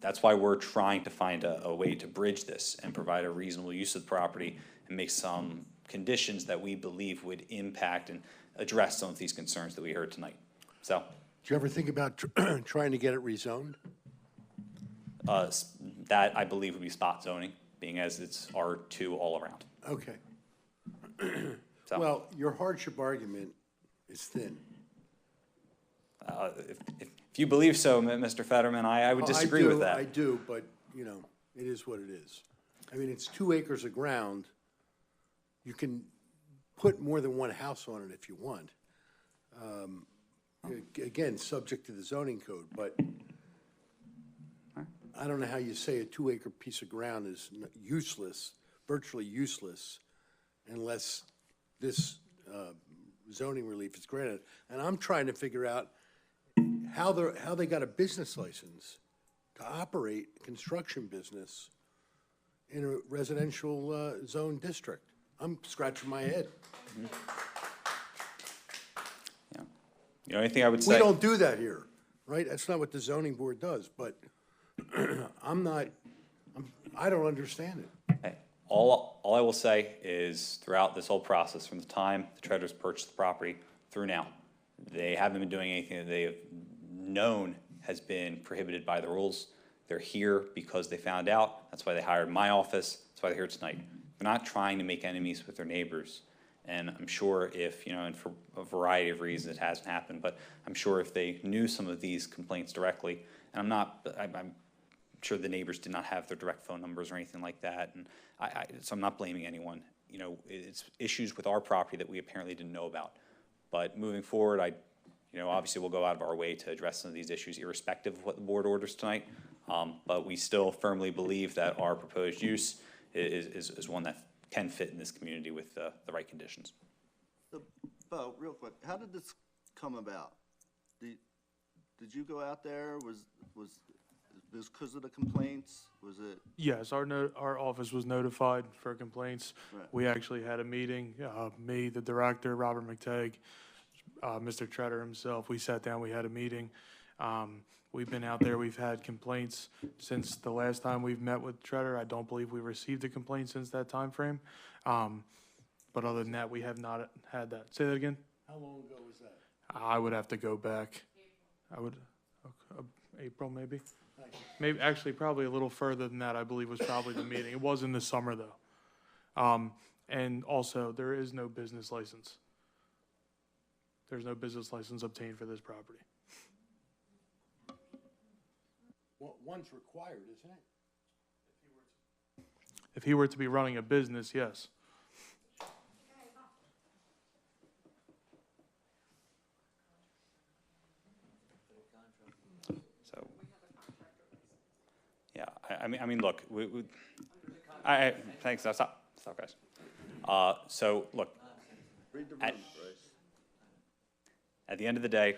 S7: that's why we're trying to find a way to bridge this and provide a reasonable use of the property and make some conditions that we believe would impact and address some of these concerns that we heard tonight. So,
S3: Did you ever think about trying to get it rezoned?
S7: that I believe would be spot zoning, being as it's R2 all around.
S3: Okay.
S7: So,
S3: Well, your hardship argument is thin.
S7: if you believe so, Mr. Fetterman, I would disagree with that.
S3: I do, but, you know, it is what it is. I mean, it's 2 acres of ground You can put more than one house on it if you want. Again, subject to the zoning code, but I don't know how you say a 2-acre piece of ground is useless, virtually useless, unless this zoning relief is granted. And I'm trying to figure out how they got a business license to operate a construction business in a residential zone district. I'm scratching my head.
S7: Yeah. The only thing I would say.
S3: We don't do that here, right? That's not what the zoning board does, but I don't understand it.
S7: Hey, all I will say is throughout this whole process, from the time the Treaders purchased the property through now, they haven't been doing anything that they have known has been prohibited by the rules. They're here because they found out. That's why they hired my office. That's why they're here tonight. They're not trying to make enemies with their neighbors. And I'm sure if, and for a variety of reasons it hasn't happened, but I'm sure if they knew some of these complaints directly, and I'm sure the neighbors did not have their direct phone numbers or anything like that, and so I'm not blaming anyone. It's issues with our property that we apparently didn't know about. But moving forward, obviously we'll go out of our way to address some of these issues irrespective of what the board orders tonight. But we still firmly believe that our proposed use is one that can fit in this community with the right conditions.
S1: Bo, real quick, how did this come about? Did you go out there? Was this because of the complaints? Was it?
S19: Yes, our office was notified for complaints.
S1: Right.
S19: We actually had a meeting, me, the director, Robert McTagg, Mr. Treader himself. We sat down, we had a meeting. We've been out there, we've had complaints since the last time we've met with Treader. I don't believe we received a complaint since that time frame. But other than that, we have not had that. Say that again?
S3: How long ago was that?
S19: I would have to go back. April maybe? Maybe, actually, probably a little further than that, I believe was probably the meeting. It was in the summer though. And also, there is no business license. There's no business license obtained for this property.
S3: Well, one's required, isn't it?
S19: If he were to be running a business, yes.
S7: So, yeah, I mean, look, thanks. Stop, guys. So, look,
S1: Read the rules, Bryce.
S7: at the end of the day,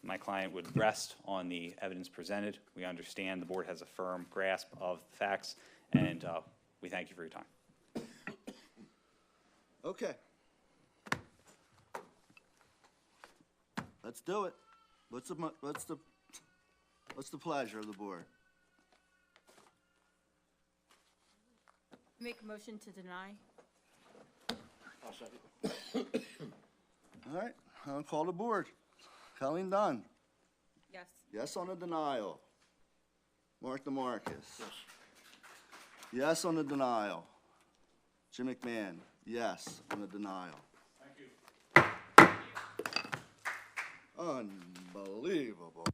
S7: my client would rest on the evidence presented. We understand the board has a firm grasp of the facts, and we thank you for your time.
S1: Okay. Let's do it. What's the pleasure of the board?
S9: Make a motion to deny?
S1: All right, I'll call the board. Colleen Dunn.
S9: Yes.
S1: Yes on the denial. Mark DeMarcus. Yes on the denial. Jim McMahon. Yes on the denial.
S19: Thank you.
S1: Unbelievable.